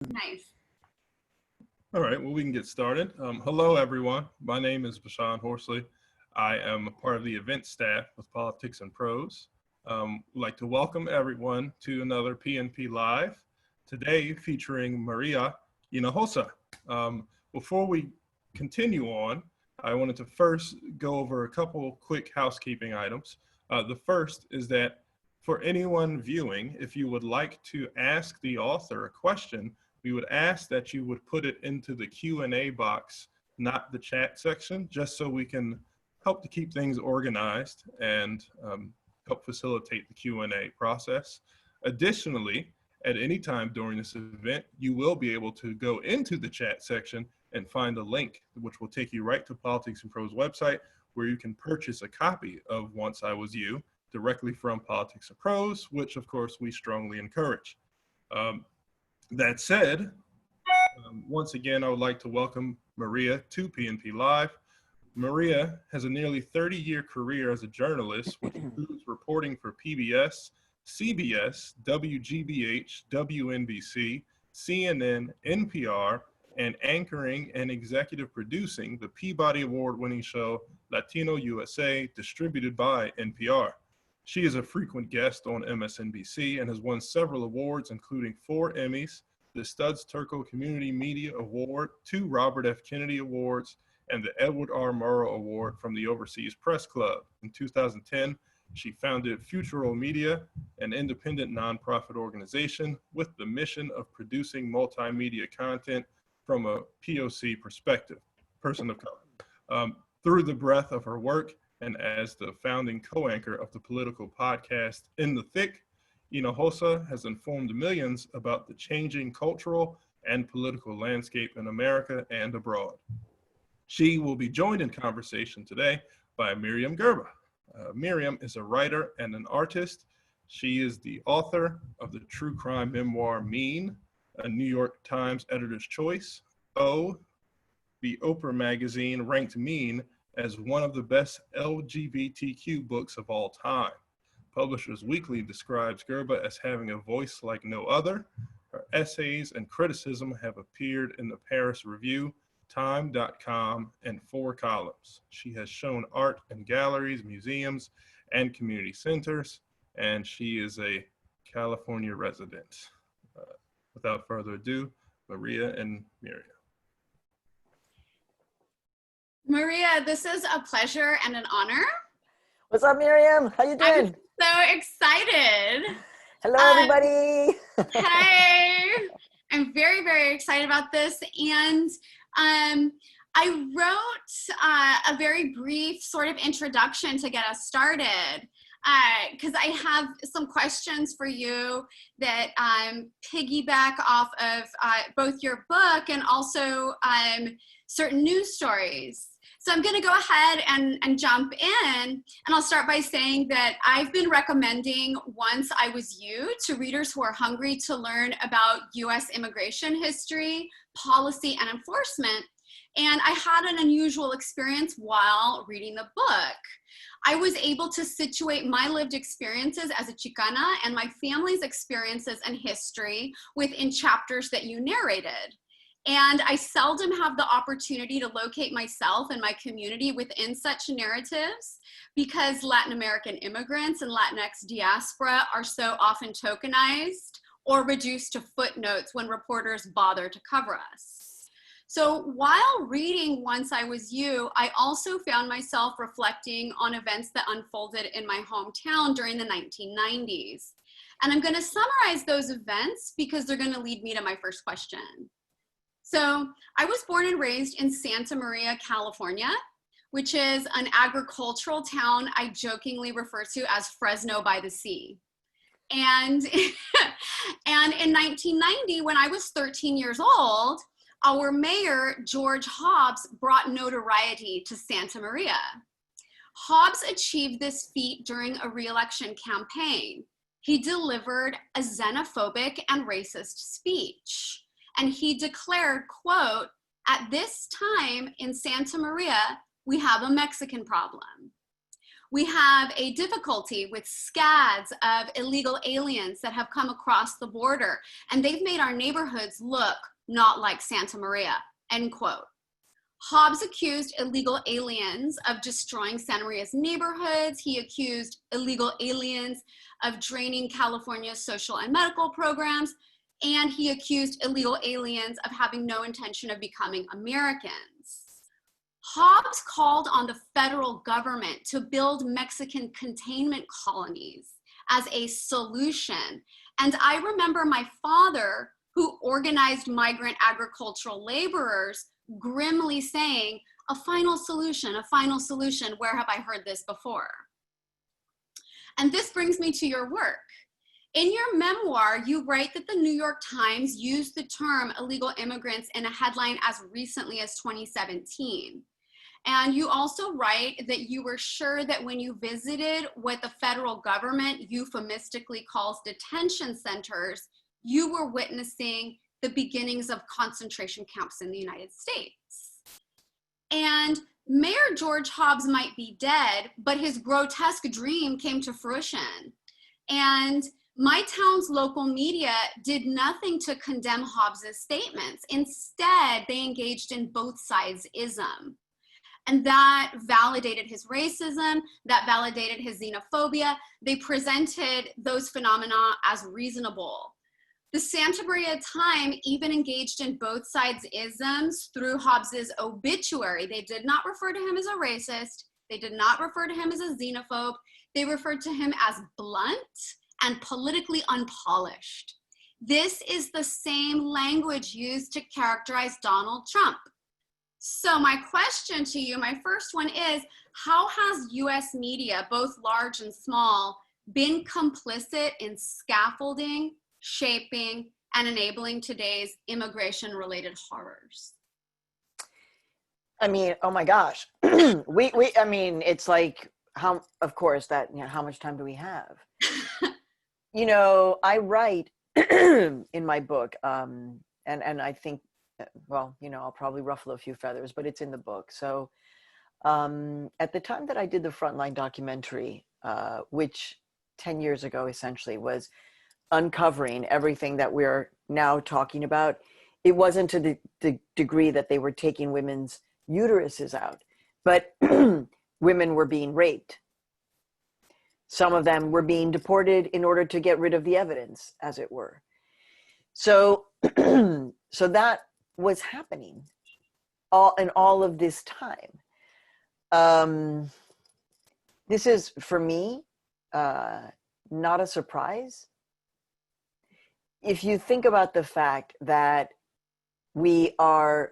Nice. All right, well, we can get started. Hello, everyone. My name is Bashan Horsley. I am a part of the event staff with Politics and Prose. I'd like to welcome everyone to another PNP Live, today featuring Maria Hinojosa. Before we continue on, I wanted to first go over a couple quick housekeeping items. The first is that for anyone viewing, if you would like to ask the author a question, we would ask that you would put it into the Q&A box, not the chat section, just so we can help to keep things organized and help facilitate the Q&A process. Additionally, at any time during this event, you will be able to go into the chat section and find a link, which will take you right to Politics and Prose website, where you can purchase a copy of Once I Was You directly from Politics and Prose, which of course we strongly encourage. That said, once again, I would like to welcome Maria to PNP Live. Maria has a nearly 30-year career as a journalist, which includes reporting for PBS, CBS, WGBH, WNBC, CNN, NPR, and anchoring and executive producing the Peabody Award-winning show Latino USA, distributed by NPR. She is a frequent guest on MSNBC and has won several awards, including 4 Emmys, the Studs Terkel Community Media Award, 2 Robert F. Kennedy Awards, and the Edward R. Murrow Award from the Overseas Press Club. In 2010, she founded Futuro Media, an independent nonprofit organization with the mission of producing multimedia content from a POC perspective, person of color. Through the breadth of her work, and as the founding co-anchor of the political podcast In the Thick, Hinojosa has informed millions about the changing cultural and political landscape in America and abroad. She will be joined in conversation today by Miriam Gerber. Miriam is a writer and an artist. She is the author of the true crime memoir Mean, a New York Times Editor's Choice. The Oprah magazine ranked Mean as one of the best LGBTQ books of all time. Publishers Weekly describes Gerber as having a voice like no other. Her essays and criticism have appeared in the Paris Review, Time.com, and 4 columns. She has shown art in galleries, museums, and community centers, and she is a California resident. Without further ado, Maria and Miriam. Maria, this is a pleasure and an honor. What's up, Miriam? How you doing? I'm so excited. Hello, everybody. Hey, I'm very, very excited about this. And I wrote a very brief sort of introduction to get us started, because I have some questions for you that piggyback off of both your book and also certain news stories. So I'm going to go ahead and jump in, and I'll start by saying that I've been recommending Once I Was You to readers who are hungry to learn about U.S. immigration history, policy, and enforcement. And I had an unusual experience while reading the book. I was able to situate my lived experiences as a Chicana and my family's experiences and history within chapters that you narrated. And I seldom have the opportunity to locate myself and my community within such narratives because Latin American immigrants and Latinx diaspora are so often tokenized or reduced to footnotes when reporters bother to cover us. So while reading Once I Was You, I also found myself reflecting on events that unfolded in my hometown during the 1990s. And I'm going to summarize those events because they're going to lead me to my first question. So I was born and raised in Santa Maria, California, which is an agricultural town I jokingly refer to as Fresno by the Sea. And in 1990, when I was 13 years old, our mayor, George Hobbs, brought notoriety to Santa Maria. Hobbs achieved this feat during a re-election campaign. He delivered a xenophobic and racist speech. And he declared, quote, "At this time in Santa Maria, we have a Mexican problem." We have a difficulty with scads of illegal aliens that have come across the border, and they've made our neighborhoods look not like Santa Maria, end quote. Hobbes accused illegal aliens of destroying Santa Maria's neighborhoods. He accused illegal aliens of draining California's social and medical programs. And he accused illegal aliens of having no intention of becoming Americans. Hobbes called on the federal government to build Mexican containment colonies as a solution. And I remember my father, who organized migrant agricultural laborers, grimly saying, a final solution, where have I heard this before? And this brings me to your work. In your memoir, you write that the New York Times used the term illegal immigrants in a headline as recently as 2017. And you also write that you were sure that when you visited what the federal government euphemistically calls detention centers, you were witnessing the beginnings of concentration camps in the United States. And Mayor George Hobbes might be dead, but his grotesque dream came to fruition. And my town's local media did nothing to condemn Hobbes's statements. Instead, they engaged in both sides-ism. And that validated his racism, that validated his xenophobia. They presented those phenomena as reasonable. The Santa Maria Times even engaged in both sides-isms through Hobbes's obituary. They did not refer to him as a racist. They did not refer to him as a xenophobe. They referred to him as blunt and politically unpolished. This is the same language used to characterize Donald Trump. So my question to you, my first one is, how has US media, both large and small, been complicit in scaffolding, shaping, and enabling today's immigration-related horrors? I mean, oh my gosh. I mean, it's like, of course, that, how much time do we have? I write in my book, and I think, well, I'll probably ruffle a few feathers, but it's in the book. So at the time that I did the Frontline documentary, which 10 years ago essentially was uncovering everything that we're now talking about, it wasn't to the degree that they were taking women's uteruses out, but women were being raped. Some of them were being deported in order to get rid of the evidence, as it were. So, so that was happening all of this time. This is, for me, not a surprise. If you think about the fact that we are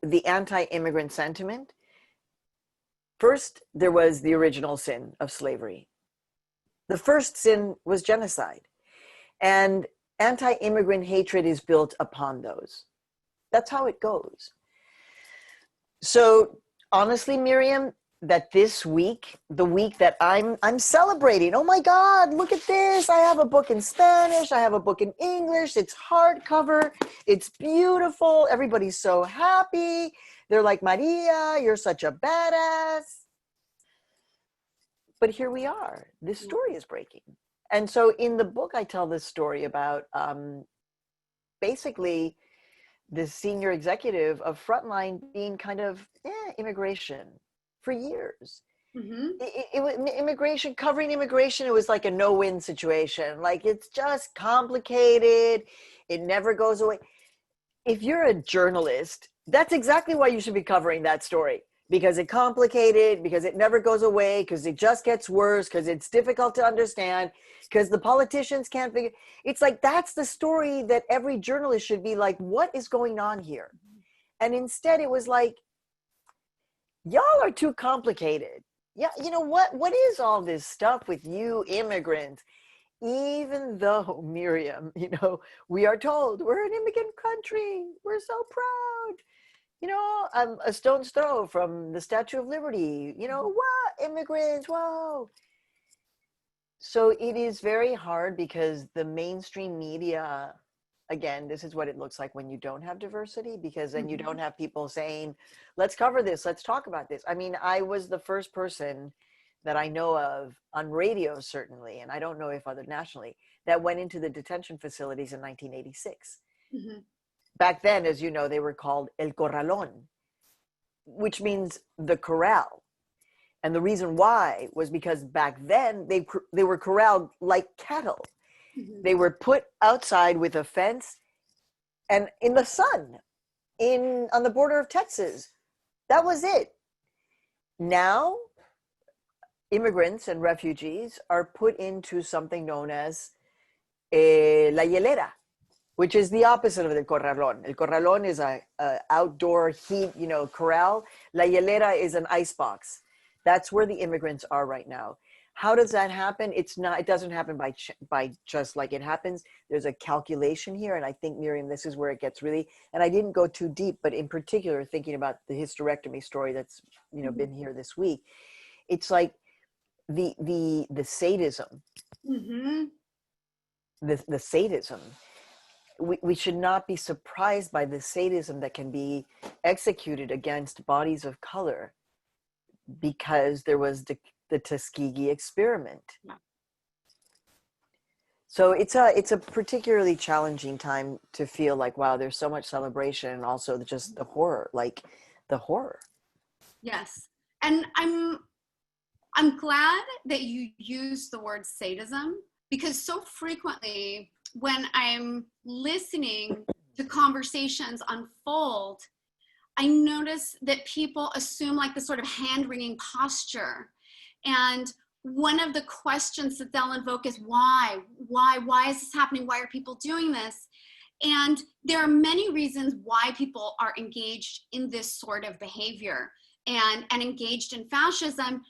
the anti-immigrant sentiment, first, there was the original sin of slavery. The first sin was genocide. And anti-immigrant hatred is built upon those. That's how it goes. So honestly, Miriam, that this week, the week that I'm celebrating, oh my God, look at this. I have a book in Spanish. I have a book in English. It's hardcover. It's beautiful. Everybody's so happy. They're like, Maria, you're such a badass. But here we are. This story is breaking. And so in the book, I tell this story about basically the senior executive of Frontline being kind of immigration for years. Mm-hmm. It was immigration, covering immigration. It was like a no-win situation. Like, it's just complicated. It never goes away. If you're a journalist, that's exactly why you should be covering that story. Because it's complicated, because it never goes away, because it just gets worse, because it's difficult to understand, because the politicians can't figure. It's like, that's the story that every journalist should be like, what is going on here? And instead it was like, y'all are too complicated. Yeah, you know what is all this stuff with you immigrants? Even though, Miriam, we are told we're an immigrant country. We're so proud. I'm a stone's throw from the Statue of Liberty. What? Immigrants, whoa. So it is very hard because the mainstream media, again, this is what it looks like when you don't have diversity, because then you don't have people saying, let's cover this, let's talk about this. I mean, I was the first person that I know of on radio, certainly, and I don't know if other nationally, that went into the detention facilities in 1986. Mm-hmm. Back then, as you know, they were called El Corralón, which means the corral. And the reason why was because back then they were corralled like cattle. Mm-hmm. They were put outside with a fence and in the sun on the border of Texas. That was it. Now, immigrants and refugees are put into something known as la hielera, which is the opposite of the corralón. El corralón is a outdoor heat, corral. La hielera is an ice box. That's where the immigrants are right now. How does that happen? It doesn't happen by just like it happens. There's a calculation here. And I think, Miriam, this is where it gets really, and I didn't go too deep, but in particular, thinking about the hysterectomy story that's, been here this week. It's like the sadism, Mm-hmm. the sadism. We should not be surprised by the sadism that can be executed against bodies of color because there was the Tuskegee experiment. Yeah. So it's a particularly challenging time to feel like, wow, there's so much celebration and also just the horror, Yes. And I'm glad that you use the word sadism, because so frequently when I'm listening to conversations unfold, I notice that people assume like this sort of hand-wringing posture. And one of the questions that they'll invoke is why is this happening? Why are people doing this? And there are many reasons why people are engaged in this sort of behavior and engaged in fascism.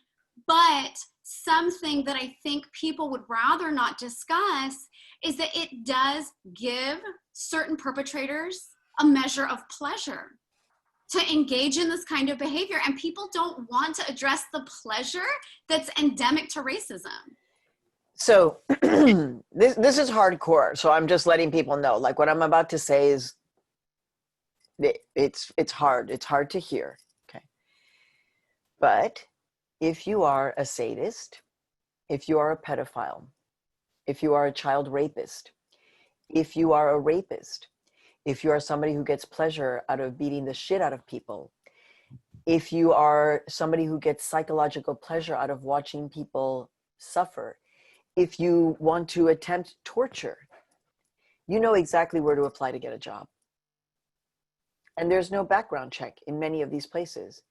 But something that I think people would rather not discuss is that it does give certain perpetrators a measure of pleasure to engage in this kind of behavior. And people don't want to address the pleasure that's endemic to racism. So this is hardcore. So I'm just letting people know, like what I'm about to say is it's hard. It's hard to hear. Okay. But if you are a sadist, if you are a pedophile, if you are a child rapist, if you are a rapist, if you are somebody who gets pleasure out of beating the shit out of people, if you are somebody who gets psychological pleasure out of watching people suffer, if you want to attempt torture, you know exactly where to apply to get a job. And there's no background check in many of these places.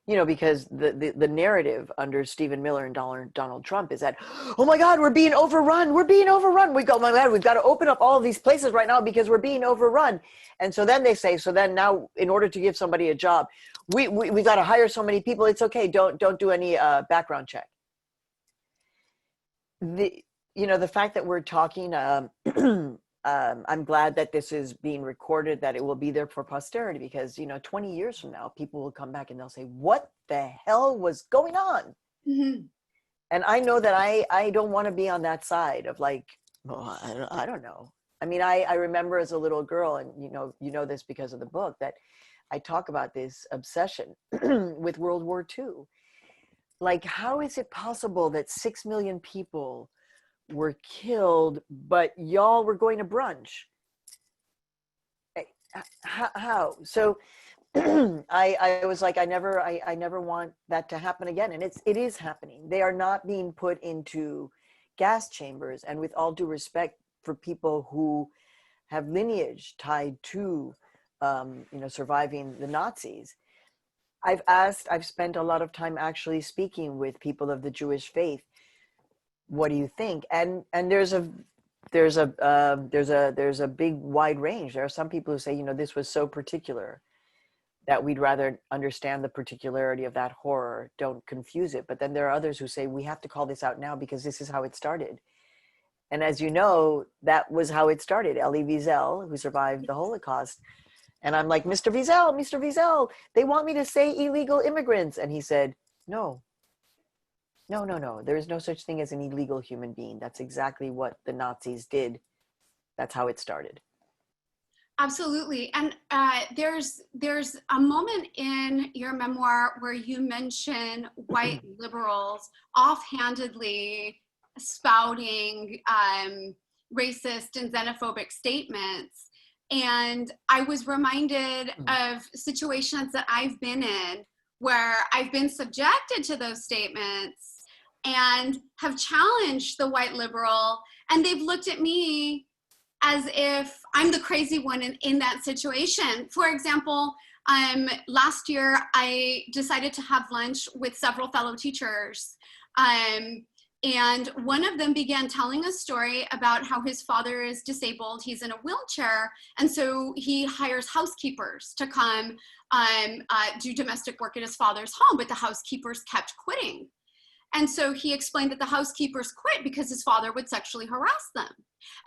Because the narrative under Stephen Miller and Donald Trump is that, oh my God, we're being overrun. We go, oh my God, we've got to open up all of these places right now because we're being overrun. And so then they say, so then now in order to give somebody a job, we got to hire so many people. It's okay. Don't do any background check. The fact that we're talking, I'm glad that this is being recorded, that it will be there for posterity, because 20 years from now people will come back and they'll say, what the hell was going on? Mm-hmm. And I know that I don't want to be on that side of like, well, I don't know. I mean, I remember as a little girl, and you know this because of the book, that I talk about this obsession with World War II. Like, how is it possible that 6 million people were killed, but y'all were going to brunch? How? So I was like, I never want that to happen again. And it is happening. They are not being put into gas chambers. And with all due respect for people who have lineage tied to surviving the Nazis, I've spent a lot of time actually speaking with people of the Jewish faith. What do you think? And there's a big wide range. There are some people who say, this was so particular that we'd rather understand the particularity of that horror. Don't confuse it. But then there are others who say, we have to call this out now because this is how it started. And as you know, that was how it started. Elie Wiesel, who survived the Holocaust. And I'm like, Mr. Wiesel, they want me to say illegal immigrants. And he said, no. There is no such thing as an illegal human being. That's exactly what the Nazis did. That's how it started. Absolutely. And there's a moment in your memoir where you mention white liberals offhandedly spouting racist and xenophobic statements. And I was reminded of situations that I've been in where I've been subjected to those statements and have challenged the white liberal, and they've looked at me as if I'm the crazy one in that situation. For example, last year I decided to have lunch with several fellow teachers. And one of them began telling a story about how his father is disabled, he's in a wheelchair, and so he hires housekeepers to come do domestic work at his father's home, but the housekeepers kept quitting. And so he explained that the housekeepers quit because his father would sexually harass them.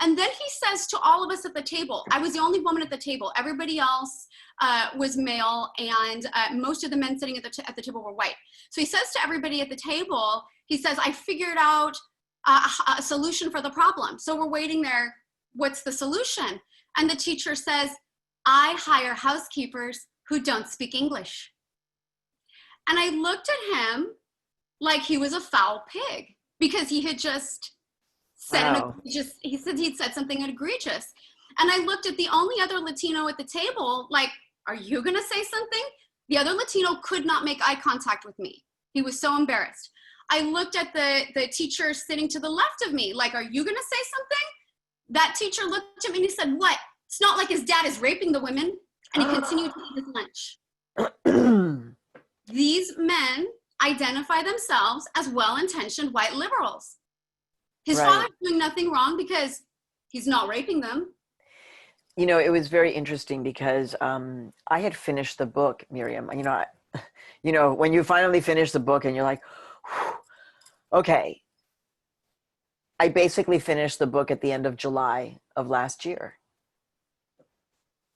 And then he says to all of us at the table, I was the only woman at the table, everybody else was male, and most of the men sitting at the table were white. So he says to everybody at the table, he says, I figured out a solution for the problem. So we're waiting there, what's the solution? And the teacher says, I hire housekeepers who don't speak English. And I looked at him like he was a foul pig, because he had just said, he said he'd said something egregious. And I looked at the only other Latino at the table, like, are you gonna say something? The other Latino could not make eye contact with me. He was so embarrassed. I looked at the teacher sitting to the left of me, like, are you gonna say something? That teacher looked at me and he said, what? It's not like his dad is raping the women. And he continued to eat his lunch. These men identify themselves as well-intentioned white liberals. His father's doing nothing wrong because he's not raping them. You know, it was very interesting because I had finished the book, Miriam. You know, when you finally finish the book and you're like, okay, I basically finished the book at the end of July of last year.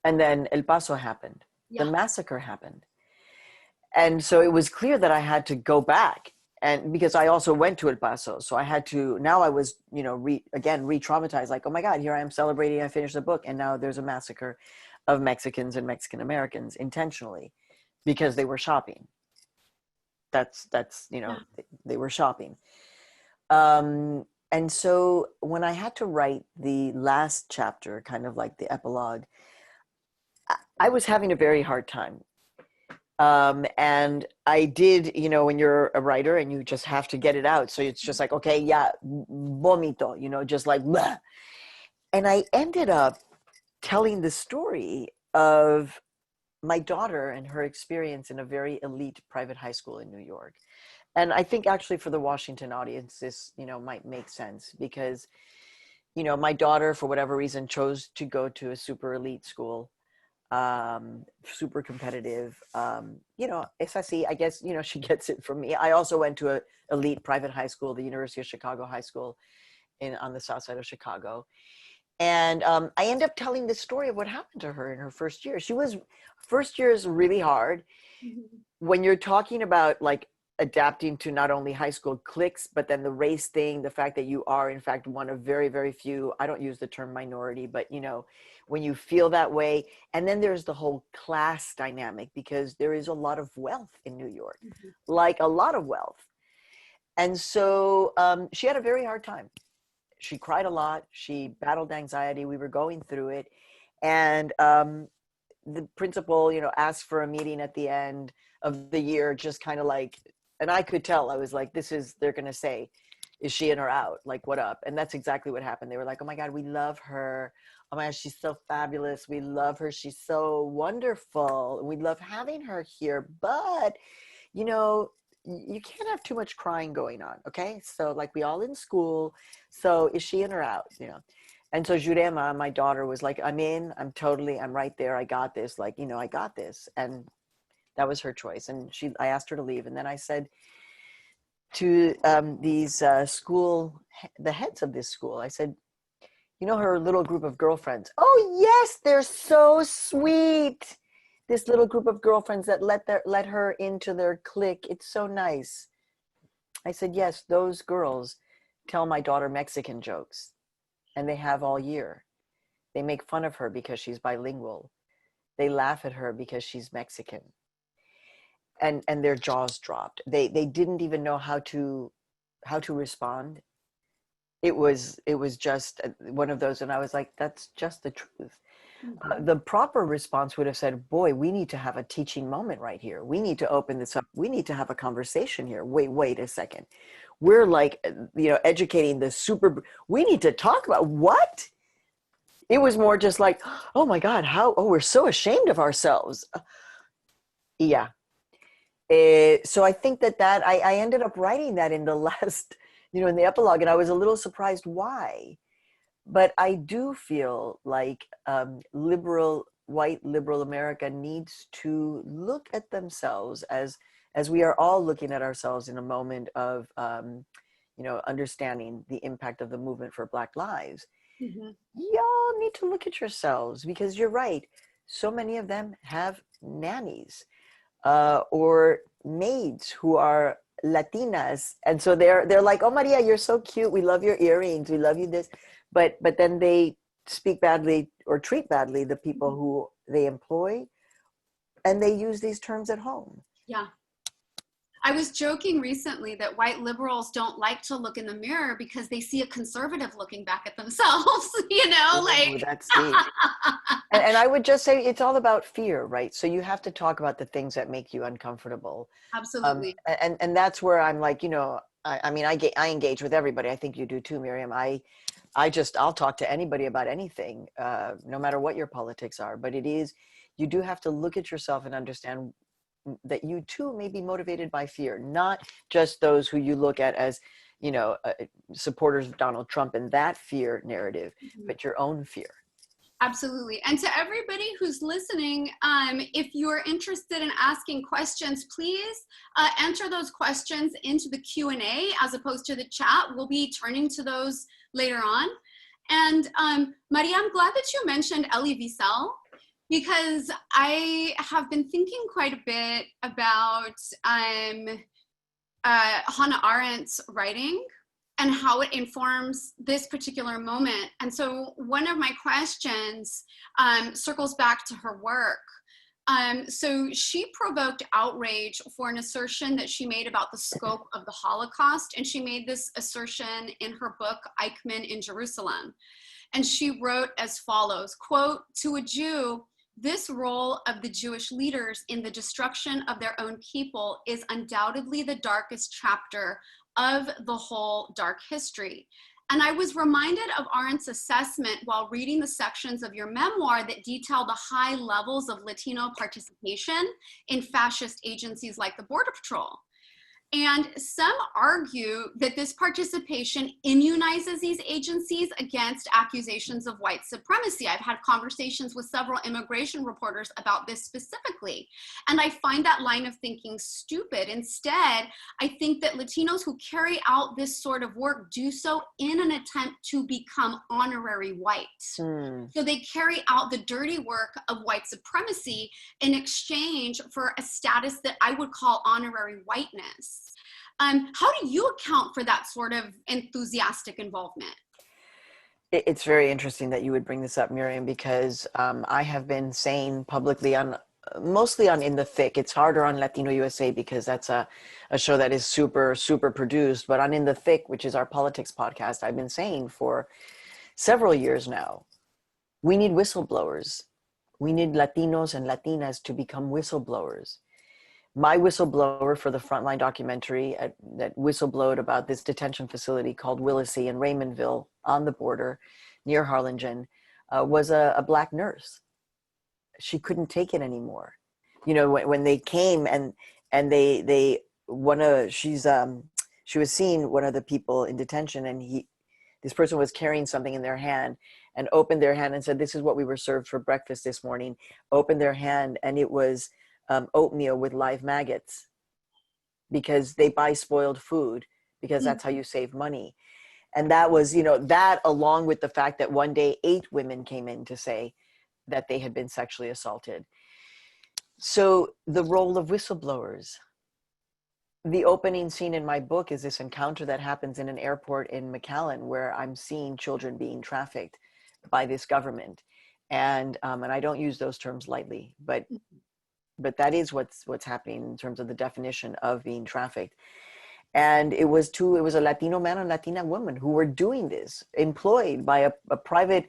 And then El Paso happened. Yeah. The massacre happened. And so it was clear that I had to go back, and because I also went to El Paso. So I had to, now I was, you know, re-traumatized, like, oh my God, here I am celebrating, I finished the book. And now there's a massacre of Mexicans and Mexican Americans intentionally because they were shopping. That's, you know, they were shopping. And so when I had to write the last chapter, kind of like the epilogue, I was having a very hard time. And I did, you know, when you're a writer and you just have to get it out. So it's just like, okay, yeah, vomito, you know, just like, bleh. And I ended up telling the story of my daughter and her experience in a very elite private high school in New York. And I think actually for the Washington audience, this, you know, might make sense because, you know, my daughter, for whatever reason, chose to go to a super elite school. Super competitive, you know, es así, I guess, you know, she gets it from me. I also went to a elite private high school, the University of Chicago High School on the south side of Chicago. And I end up telling the story of what happened to her in her first year. First year is really hard. Mm-hmm. When you're talking about like adapting to not only high school cliques, but then the race thing, the fact that you are in fact one of very, very few, I don't use the term minority, but you know, when you feel that way. And then there's the whole class dynamic because there is a lot of wealth in New York, like a lot of wealth. And so she had a very hard time. She cried a lot. She battled anxiety. We were going through it. And the principal, you know, asked for a meeting at the end of the year, just kind of like, and I could tell, I was like, they're going to say, is she in or out? Like, what up? And that's exactly what happened. They were like, oh my God, we love her. Oh my gosh, she's so fabulous. We love her. She's so wonderful. We love having her here. But, you know, you can't have too much crying going on. Okay. So like we all in school. So is she in or out? You know? And so Jurema, my daughter, was like, I'm in, I'm right there. I got this. Like, you know, I got this. And that was her choice. And I asked her to leave. And then I said to these the heads of this school, I said, you know, her little group of girlfriends. Oh yes, they're so sweet. This little group of girlfriends that let her into their clique. It's so nice. I said, yes, those girls tell my daughter Mexican jokes, and they have all year. They make fun of her because she's bilingual. They laugh at her because she's Mexican. And their jaws dropped. They didn't even know how to respond. It was just one of those, and I was like, that's just the truth. The proper response would have said, boy, we need to have a teaching moment right here. We need to open this up. We need to have a conversation here. Wait a second. We're like, educating the super, we need to talk about what? It was more just like, oh my God, we're so ashamed of ourselves. Yeah. So I think that I ended up writing that in the last, in the epilogue, and I was a little surprised why. But I do feel like white liberal America needs to look at themselves as we are all looking at ourselves in a moment of, understanding the impact of the movement for Black lives. Y'all need to look at yourselves, because you're right. So many of them have nannies or maids who are Latinas. And so they're like, oh, Maria, you're so cute. We love your earrings. We love you this. But then they speak badly or treat badly the people who they employ, and they use these terms at home. Yeah. I was joking recently that white liberals don't like to look in the mirror because they see a conservative looking back at themselves, Ooh, that's deep. and I would just say it's all about fear, right? So you have to talk about the things that make you uncomfortable. Absolutely. And that's where I'm like, I engage with everybody. I think you do too, Miriam. I'll talk to anybody about anything, no matter what your politics are. But you do have to look at yourself and understand that you too may be motivated by fear, not just those who you look at as, supporters of Donald Trump and that fear narrative, but your own fear. Absolutely. And to everybody who's listening, if you're interested in asking questions, please enter those questions into the Q&A as opposed to the chat. We'll be turning to those later on. And Maria, I'm glad that you mentioned Elie Wiesel, because I have been thinking quite a bit about Hannah Arendt's writing and how it informs this particular moment. And so one of my questions circles back to her work. So she provoked outrage for an assertion that she made about the scope of the Holocaust. And she made this assertion in her book, Eichmann in Jerusalem. And she wrote as follows, quote, "To a Jew, this role of the Jewish leaders in the destruction of their own people is undoubtedly the darkest chapter of the whole dark history." And I was reminded of Arendt's assessment while reading the sections of your memoir that detail the high levels of Latino participation in fascist agencies like the Border Patrol. And some argue that this participation immunizes these agencies against accusations of white supremacy. I've had conversations with several immigration reporters about this specifically. And I find that line of thinking stupid. Instead, I think that Latinos who carry out this sort of work do so in an attempt to become honorary white. So they carry out the dirty work of white supremacy in exchange for a status that I would call honorary whiteness. How do you account for that sort of enthusiastic involvement? It's very interesting that you would bring this up, Miriam, because I have been saying publicly mostly on In the Thick. It's harder on Latino USA because that's a show that is super, super produced. But on In the Thick, which is our politics podcast, I've been saying for several years now, we need whistleblowers. We need Latinos and Latinas to become whistleblowers. My whistleblower for the Frontline documentary that whistleblowed about this detention facility called Willacy in Raymondville on the border near Harlingen was a Black nurse. She couldn't take it anymore. When they came and she was seeing one of the people in detention, and this person was carrying something in their hand and opened their hand and said, "This is what we were served for breakfast this morning." Opened their hand, and it was oatmeal with live maggots, because they buy spoiled food because that's how you save money. And that was, that along with the fact that one day 8 women came in to say that they had been sexually assaulted. So the role of whistleblowers. The opening scene in my book is this encounter that happens in an airport in McAllen where I'm seeing children being trafficked by this government. And I don't use those terms lightly, but that is what's happening in terms of the definition of being trafficked. And it was a Latino man and Latina woman who were doing this, employed by a private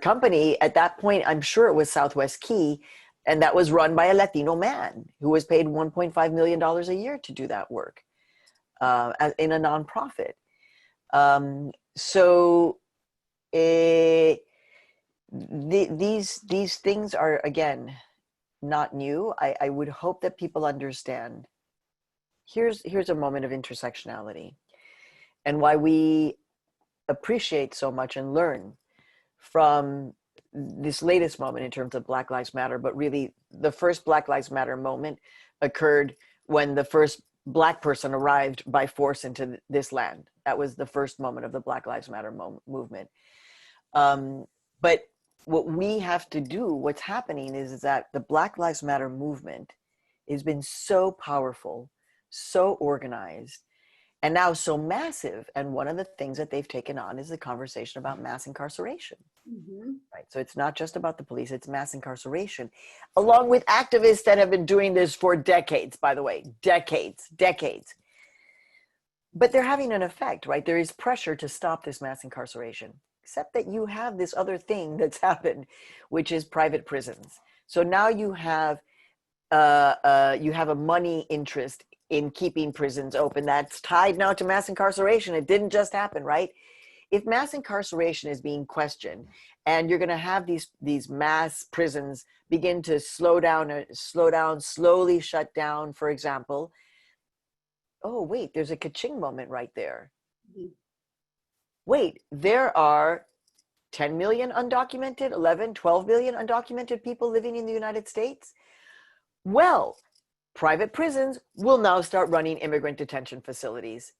company. At that point, I'm sure it was Southwest Key, and that was run by a Latino man who was paid $1.5 million a year to do that work in a nonprofit. These things are, again, not new. I would hope that people understand. Here's a moment of intersectionality, and why we appreciate so much and learn from this latest moment in terms of Black Lives Matter. But really, the first Black Lives Matter moment occurred when the first Black person arrived by force into this land. That was the first moment of the Black Lives Matter movement. But what we have to do, what's happening is that the Black Lives Matter movement has been so powerful, so organized, and now so massive. And one of the things that they've taken on is the conversation about mass incarceration. Right? So it's not just about the police, it's mass incarceration, along with activists that have been doing this for decades, by the way, decades. But they're having an effect, right? There is pressure to stop this mass incarceration, except that you have this other thing that's happened, which is private prisons. So now you have a money interest in keeping prisons open that's tied now to mass incarceration. It didn't just happen, right? If mass incarceration is being questioned, and you're going to have these mass prisons begin to slowly shut down, for example. Oh, wait, there's a ka-ching moment right there. Wait, there are 10 million undocumented, 11, 12 million undocumented people living in the United States. Well, private prisons will now start running immigrant detention facilities.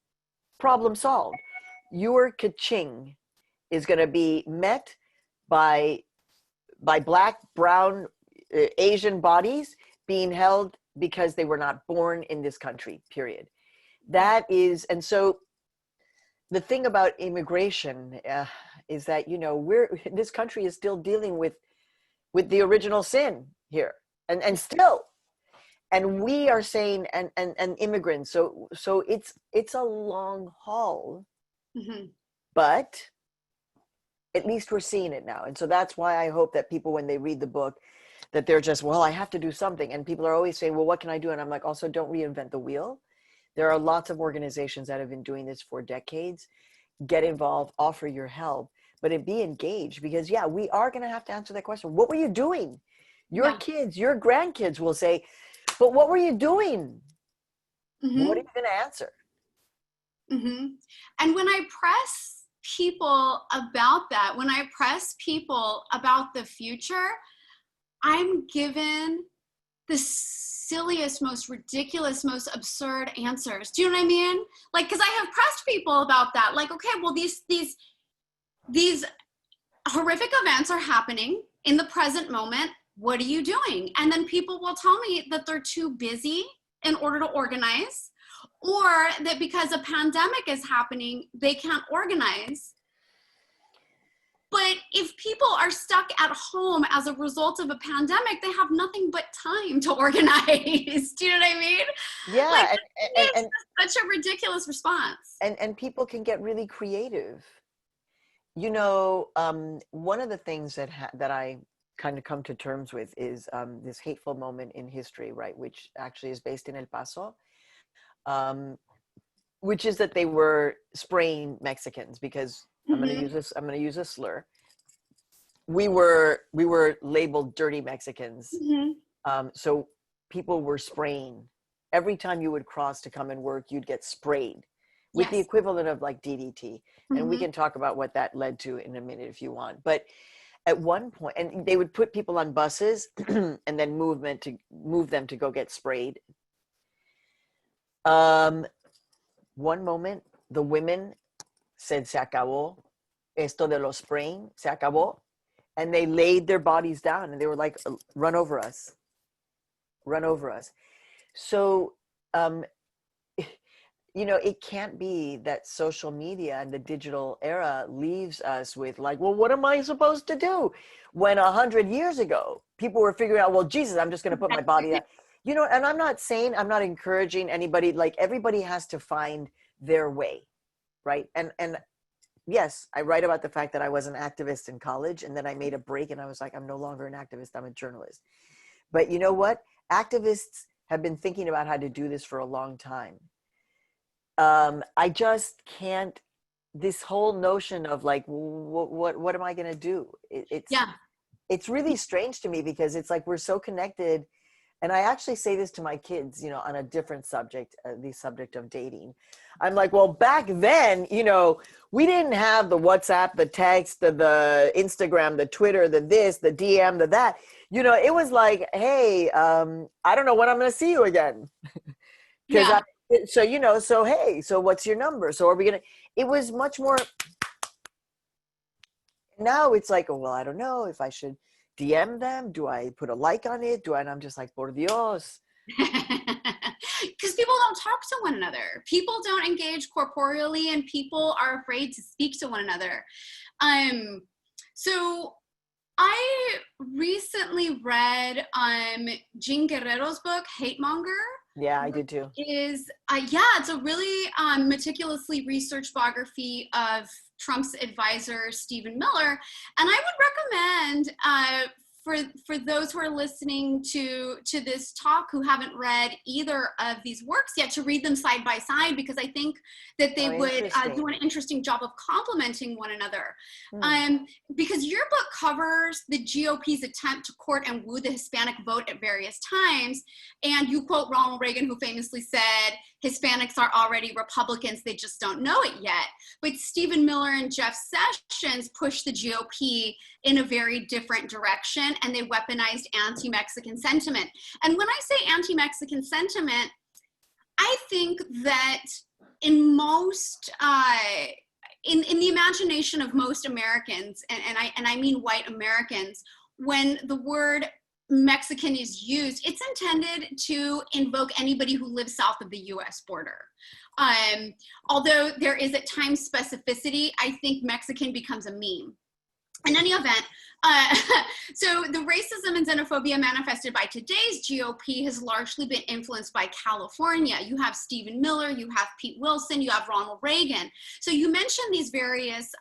Problem solved. Your ka-ching is going to be met by Black, brown, Asian bodies being held because they were not born in this country, period. That is, and so the thing about immigration is that, this country is still dealing with the original sin here, and still. And we are saying, and immigrants, so it's a long haul, but at least we're seeing it now. And so that's why I hope that people, when they read the book, that they're just, well, I have to do something. And people are always saying, well, what can I do? And I'm like, also, don't reinvent the wheel. There are lots of organizations that have been doing this for decades. Get involved, offer your help, but be engaged, because we are going to have to answer that question. What were you doing? Your kids, your grandkids will say, but what were you doing? What are you going to answer? And when I press people about that, when I press people about the future, I'm given the silliest, most ridiculous, most absurd answers. Do you know what I mean? Like, because I have pressed people about that. Like, okay, well, these horrific events are happening in the present moment. What are you doing? And then people will tell me that they're too busy in order to organize, or that because a pandemic is happening, they can't organize. But if people are stuck at home as a result of a pandemic, they have nothing but time to organize. Do you know what I mean? Yeah. Like, and such a ridiculous response. And people can get really creative. One of the things that I kind of come to terms with is this hateful moment in history, right? Which actually is based in El Paso, which is that they were spraying Mexicans, because I'm going to use a slur. We were labeled dirty Mexicans. So people were spraying. Every time you would cross to come and work, you'd get sprayed with the equivalent of like DDT. And we can talk about what that led to in a minute if you want. But at one point, and they would put people on buses and then move them to go get sprayed. One moment, the women said, "Se acabó. Esto de los spraying, se acabó." And they laid their bodies down and they were like, "Run over us. Run over us." So you know, it can't be that social media and the digital era leaves us with like, well, what am I supposed to do? When 100 years ago, people were figuring out, well, Jesus, I'm just going to put my body out. You know, and I'm not saying, I'm not encouraging anybody, like everybody has to find their way, right? And yes, I write about the fact that I was an activist in college, and then I made a break and I was like, I'm no longer an activist, I'm a journalist. But you know what? Activists have been thinking about how to do this for a long time. I just can't, this whole notion of like, what am I going to do? It's really strange to me because it's like, we're so connected. And I actually say this to my kids, you know, on a different subject, the subject of dating. I'm like, well, back then, you know, we didn't have the WhatsApp, the text, the Instagram, the Twitter, the this, the DM, the that. You know, it was like, hey, I don't know when I'm going to see you again. Yeah. So, you know, so, hey, so what's your number? So are we going to, it was much more, now it's like, oh, well, I don't know if I should DM them. Do I put a like on it? And I'm just like, por Dios. Because people don't talk to one another. People don't engage corporeally, and people are afraid to speak to one another. So I recently read Jean Guerrero's book, Hate Monger. Yeah, I did too. It's a really meticulously researched biography of Trump's advisor, Stephen Miller. And I would recommend for those who are listening to this talk who haven't read either of these works yet, to read them side by side, because I think that they would do an interesting job of complementing one another. Because your book covers the GOP's attempt to court and woo the Hispanic vote at various times. And you quote Ronald Reagan, who famously said, Hispanics are already Republicans, they just don't know it yet. But Stephen Miller and Jeff Sessions pushed the GOP in a very different direction, and they weaponized anti-Mexican sentiment. And when I say anti-Mexican sentiment, I think that in most, in the imagination of most Americans, and I mean white Americans, when the word Mexican is used, it's intended to invoke anybody who lives south of the US border. Although there is at times specificity, I think Mexican becomes a meme. In any event, so the racism and xenophobia manifested by today's GOP has largely been influenced by California. You have Stephen Miller, you have Pete Wilson, you have Ronald Reagan. So you mentioned these various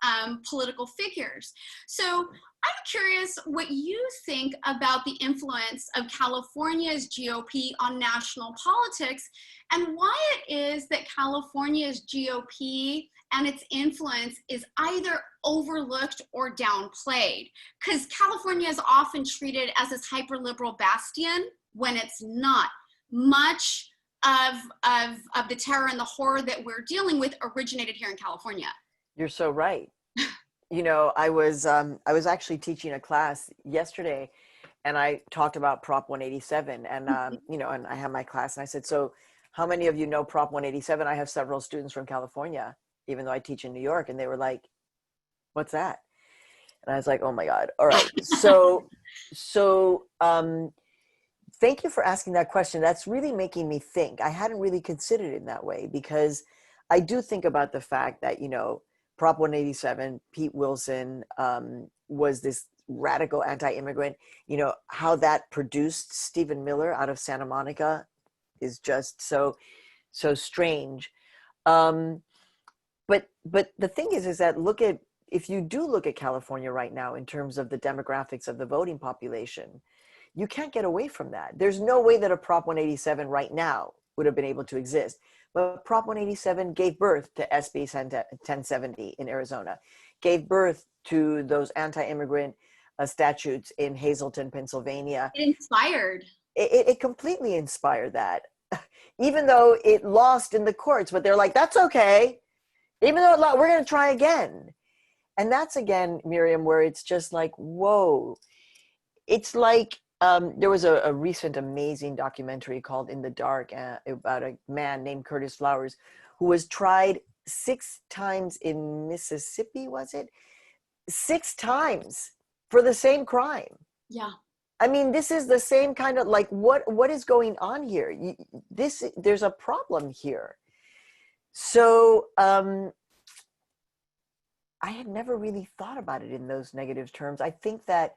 political figures. So I'm curious what you think about the influence of California's GOP on national politics, and why it is that California's GOP and its influence is either overlooked or downplayed. Because California is often treated as this hyper-liberal bastion when it's not. Much of the terror and the horror that we're dealing with originated here in California. You're so right. You know, I was actually teaching a class yesterday, and I talked about Prop 187, and you know, and I had my class, and I said, so how many of you know Prop 187? I have several students from California, even though I teach in New York, and they were like, what's that? And I was like, oh my God. All right. So thank you for asking that question. That's really making me think. I hadn't really considered it in that way, because I do think about the fact that, you know, Prop 187, Pete Wilson was this radical anti-immigrant. You know, how that produced Stephen Miller out of Santa Monica is just so strange. But the thing is that if you do look at California right now in terms of the demographics of the voting population, you can't get away from that. There's no way that a Prop 187 right now would have been able to exist. But Prop 187 gave birth to SB 1070 in Arizona, gave birth to those anti-immigrant statutes in Hazleton, Pennsylvania. It inspired. It completely inspired that, even though it lost in the courts. But they're like, that's okay. Even though we're going to try again. And that's, again, Miriam, where it's just like, whoa. It's like, there was a recent amazing documentary called In the Dark about a man named Curtis Flowers who was tried 6 times in Mississippi, was it? 6 times for the same crime. Yeah. I mean, this is the same kind of like, what is going on here? There's a problem here. So I had never really thought about it in those negative terms. I think that,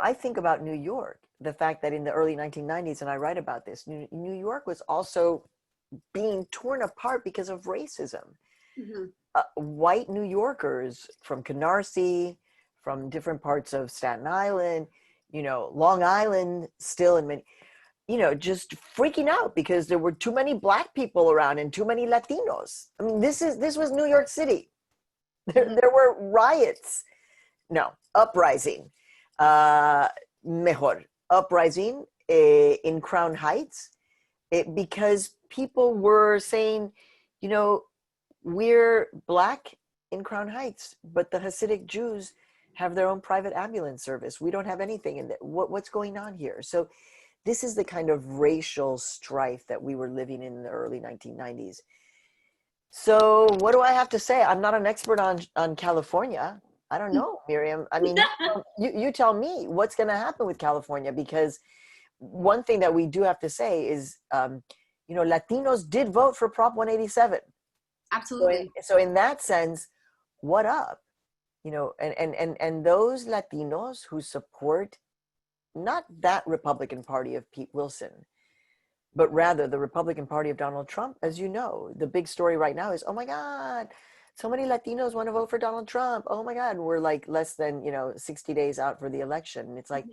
I think about New York, the fact that in the early 1990s, and I write about this, New York was also being torn apart because of racism. Mm-hmm. White New Yorkers from Canarsie, from different parts of Staten Island, Long Island still in many, just freaking out because there were too many Black people around and too many Latinos. I mean, this was New York City. There were riots, uprising, uprising in Crown Heights, because people were saying, we're Black in Crown Heights, but the Hasidic Jews have their own private ambulance service. We don't have anything in there. What's going on here? So this is the kind of racial strife that we were living in the early 1990s. So what do I have to say? I'm not an expert on California. I don't know, Miriam. I mean, you tell me what's going to happen with California, because one thing that we do have to say is, Latinos did vote for Prop 187. Absolutely. So in that sense, what up? And those Latinos who support not that Republican Party of Pete Wilson, but rather the Republican Party of Donald Trump, as you know, the big story right now is, oh my God, so many Latinos want to vote for Donald Trump. Oh my God, we're like less than, 60 days out for the election. And it's like,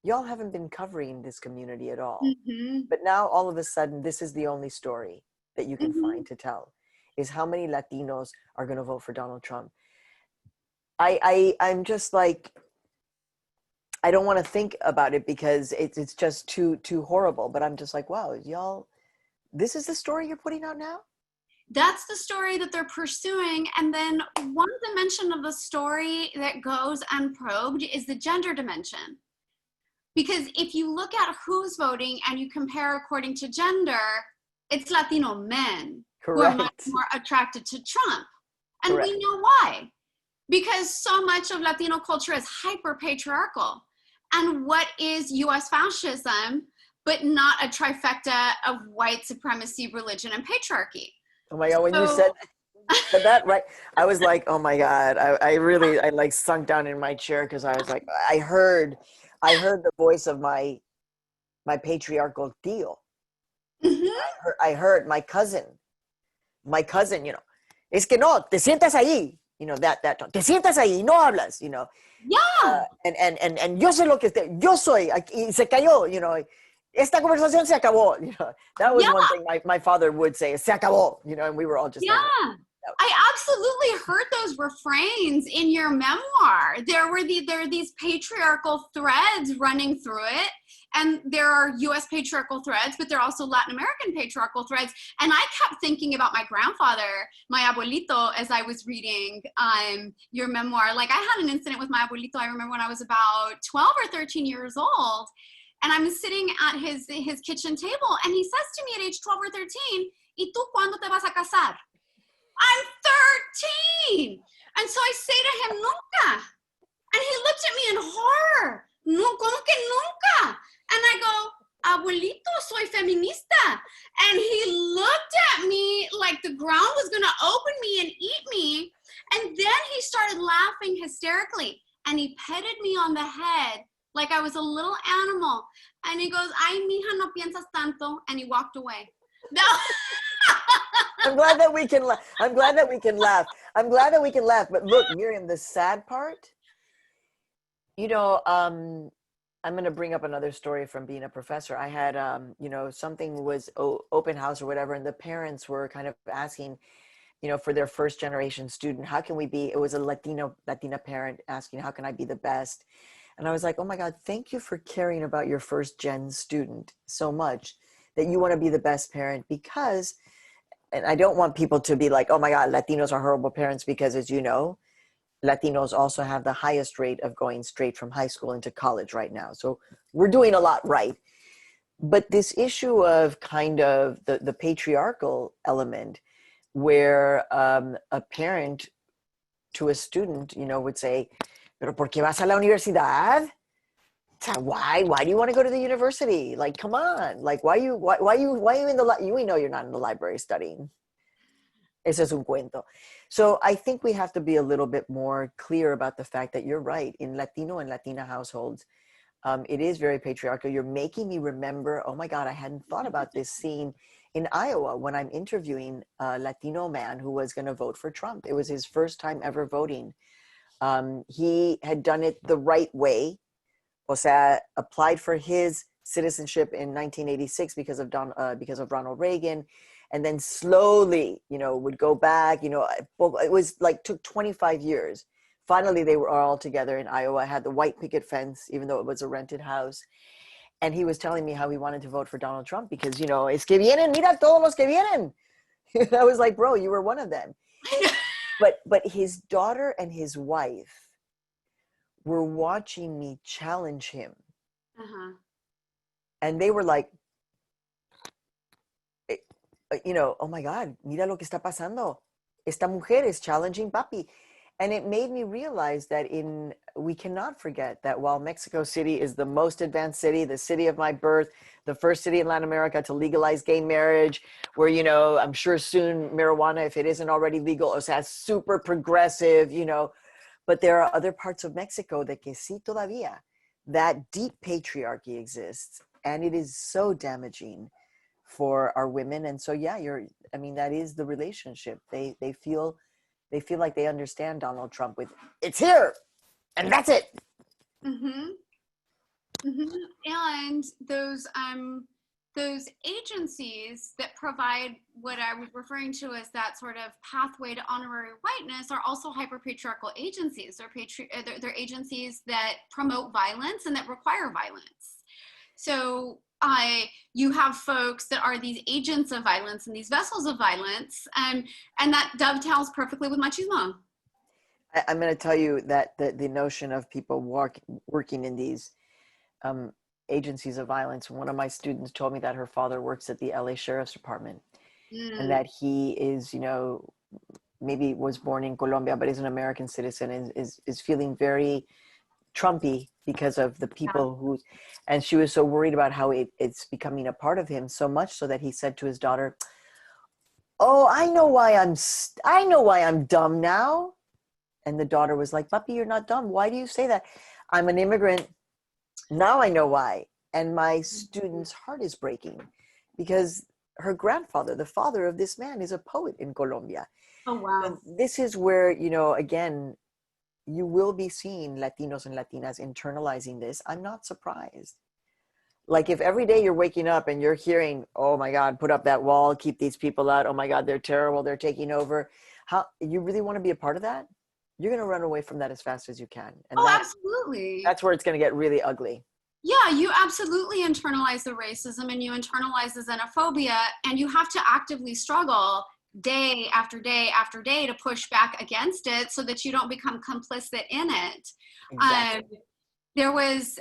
y'all haven't been covering this community at all. Mm-hmm. But now all of a sudden, this is the only story that you can find to tell, is how many Latinos are going to vote for Donald Trump. I'm just like, I don't want to think about it because it's just too horrible. But I'm just like, wow, y'all, this is the story you're putting out now? That's the story that they're pursuing. And then one dimension of the story that goes unprobed is the gender dimension. Because if you look at who's voting and you compare according to gender, it's Latino men who are much more attracted to Trump. And we know why. Because so much of Latino culture is hyper-patriarchal. And what is US fascism but not a trifecta of white supremacy, religion, and patriarchy? Oh my God, when you said that, right, I was like, oh my God, I like sunk down in my chair because I was like, I heard the voice of my patriarchal tío. Mm-hmm. I heard my cousin, es que no, te sientas ahí, that te sientas ahí, no hablas, Yeah. And yo sé lo que yo soy, y se cayó, esta conversación se acabó, that was one thing my father would say, se acabó, and we were all just like, I absolutely heard those refrains in your memoir. There are these patriarchal threads running through it. And there are US patriarchal threads, but there are also Latin American patriarchal threads. And I kept thinking about my grandfather, my abuelito, as I was reading your memoir. Like, I had an incident with my abuelito, I remember when I was about 12 or 13 years old. And I'm sitting at his kitchen table, and he says to me at age 12 or 13, ¿Y tú cuándo te vas a casar? I'm 13! And so I say to him, nunca. And he looked at me in horror. No, ¿cómo que nunca? And I go, abuelito, soy feminista. And he looked at me like the ground was going to open me and eat me. And then he started laughing hysterically. And he petted me on the head like I was a little animal. And he goes, ay, mija, no piensas tanto. And he walked away. No. I'm glad that we can laugh. I'm glad that we can laugh. But look, Miriam, the sad part, I'm going to bring up another story from being a professor. I had, something was open house or whatever, and the parents were kind of asking, for their first generation student, how can we be, it was a Latina parent asking, how can I be the best? And I was like, oh my God, thank you for caring about your first gen student so much that you want to be the best parent, because, and I don't want people to be like, oh my God, Latinos are horrible parents, because as you know, Latinos also have the highest rate of going straight from high school into college right now. So we're doing a lot right. But this issue of kind of the patriarchal element where a parent to a student, would say, pero ¿por qué vas a la universidad? Why do you want to go to the university? Like, come on. Like, why you in the, we know you're not in the library studying. Ese es un cuento. So I think we have to be a little bit more clear about the fact that you're right. In Latino and Latina households, it is very patriarchal. You're making me remember, oh my God, I hadn't thought about this scene in Iowa when I'm interviewing a Latino man who was going to vote for Trump. It was his first time ever voting. He had done it the right way. O sea, applied for his citizenship in 1986 because of Ronald Reagan, and then slowly, would go back. It was like took 25 years. Finally, they were all together in Iowa. Had the white picket fence, even though it was a rented house. And he was telling me how he wanted to vote for Donald Trump because, es que vienen, mira todos los que vienen. I was like, bro, you were one of them. But his daughter and his wife were watching me challenge him. Uh-huh. And they were like, oh my God, mira lo que está pasando. Esta mujer is challenging papi. And it made me realize that we cannot forget that while Mexico City is the most advanced city, the city of my birth, the first city in Latin America to legalize gay marriage, where, I'm sure soon marijuana, if it isn't already legal, is super progressive, but there are other parts of Mexico that que sí todavía, that deep patriarchy exists. And it is so damaging for our women. And so, yeah, that is the relationship. They feel like they understand Donald Trump with, it's here and that's it. Mm-hmm. Mm-hmm. And those agencies that provide what I was referring to as that sort of pathway to honorary whiteness are also hyper-patriarchal agencies. They're agencies that promote violence and that require violence. So you have folks that are these agents of violence and these vessels of violence, and that dovetails perfectly with machismo. I'm going to tell you that the notion of people working in these agencies of violence, one of my students told me that her father works at the LA Sheriff's Department, and that he is, maybe was born in Colombia, but is an American citizen and is feeling very Trumpy because of the people and she was so worried about how it's becoming a part of him, so much so that he said to his daughter, oh, I know why I'm dumb now. And the daughter was like, Papi, you're not dumb. Why do you say that? I'm an immigrant. Now I know why. And my student's heart is breaking because her grandfather, the father of this man, is a poet in Colombia. Oh, wow. So this is where, again, you will be seeing Latinos and Latinas internalizing this. I'm not surprised. Like if every day you're waking up and you're hearing, oh my God, put up that wall, keep these people out. Oh my God, they're terrible. They're taking over. How you really want to be a part of that? You're going to run away from that as fast as you can. And absolutely. That's where it's going to get really ugly. Yeah, you absolutely internalize the racism and you internalize the xenophobia, and you have to actively struggle day after day after day to push back against it so that you don't become complicit in it. Exactly. There was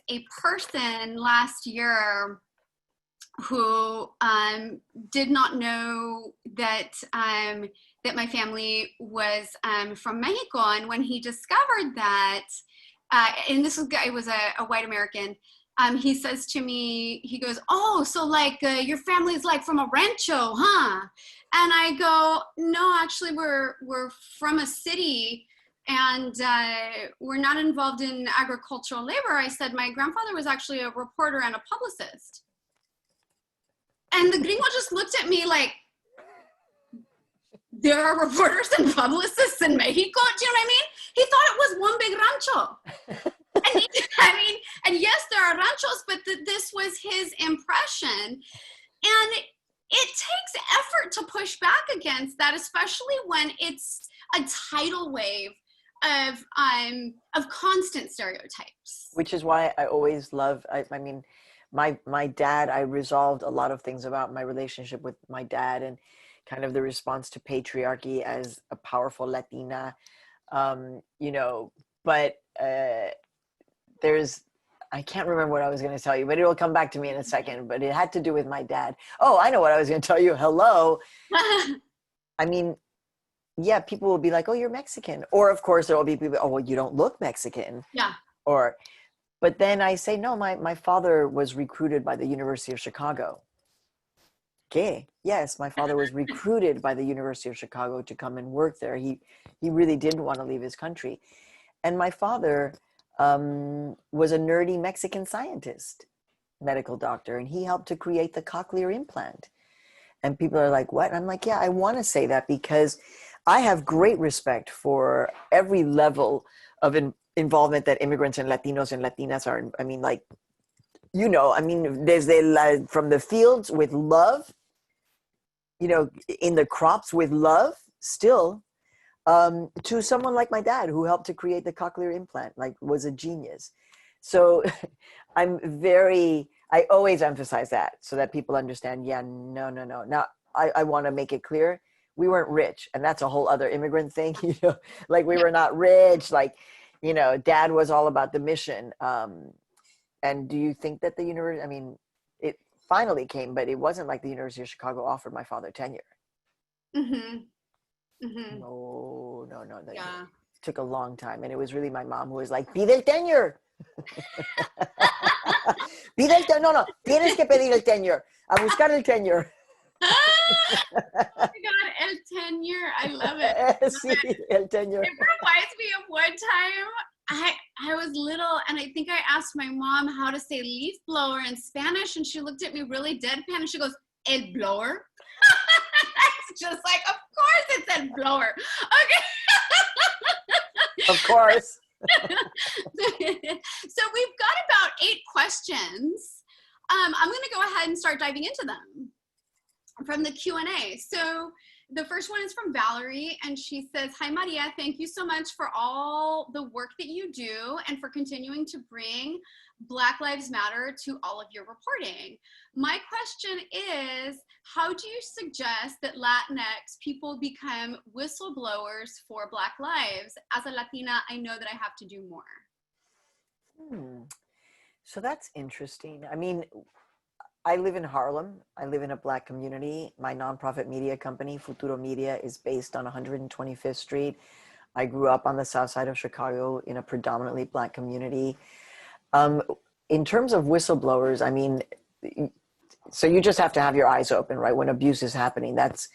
a person last year who did not know that that my family was from Mexico, and when he discovered that, and it was a white American. He says to me, he goes, oh, so like your family's like from a rancho, huh? And I go, no, actually we're from a city and we're not involved in agricultural labor. I said, my grandfather was actually a reporter and a publicist. And the gringo just looked at me like, there are reporters and publicists in Mexico? Do you know what I mean? He thought it was one big rancho. And yes, there are ranchos, but this was his impression. And it takes effort to push back against that, especially when it's a tidal wave of constant stereotypes. Which is why I always love, my dad, I resolved a lot of things about my relationship with my dad and kind of the response to patriarchy as a powerful Latina, but I can't remember what I was going to tell you, but it will come back to me in a second, but it had to do with my dad. Oh, I know what I was going to tell you. Hello. Yeah, people will be like, oh, you're Mexican. Or of course there will be people, oh, well, you don't look Mexican. Yeah. But then I say, no, my father was recruited by the University of Chicago. Que? Yes, my father was recruited by the University of Chicago to come and work there. He really didn't want to leave his country. And my father was a nerdy Mexican scientist, medical doctor, and he helped to create the cochlear implant. And people are like, what? And I'm like, yeah, I want to say that because I have great respect for every level of involvement that immigrants and Latinos and Latinas are. I mean, like, you know, I mean, there's from the fields with love, you know, in the crops with love still, to someone like my dad who helped to create the cochlear implant, like was a genius. So I always emphasize that so that people understand, yeah, no. Now, I want to make it clear, we weren't rich, and that's a whole other immigrant thing, you know, like we were not rich, like, you know, dad was all about the mission. And do you think that the university, I mean, it finally came, but it wasn't like the University of Chicago offered my father tenure. Mm-hmm. Mm-hmm. No. Yeah. It took a long time. And it was really my mom who was like, pide el tenure. Pide el tenure. No, tienes que pedir el tenure. A buscar el tenure. Oh my God, el tenure. I love it. Sí, el tenure. It reminds me of one time I was little and I think I asked my mom how to say leaf blower in Spanish, and she looked at me really deadpan and she goes, el blower? It's just like, of course it's el blower. Okay. Of course. So we've got about 8 questions. I'm going to go ahead and start diving into them from the Q&A. So the first one is from Valerie, and she says, hi, Maria. Thank you so much for all the work that you do and for continuing to bring Black Lives Matter to all of your reporting. My question is, how do you suggest that Latinx people become whistleblowers for Black lives? As a Latina, I know that I have to do more. So that's interesting. I mean, I live in Harlem. I live in a Black community. My nonprofit media company, Futuro Media, is based on 125th Street. I grew up on the south side of Chicago in a predominantly Black community. In terms of whistleblowers, I mean, so you just have to have your eyes open, right? When abuse is happening, that's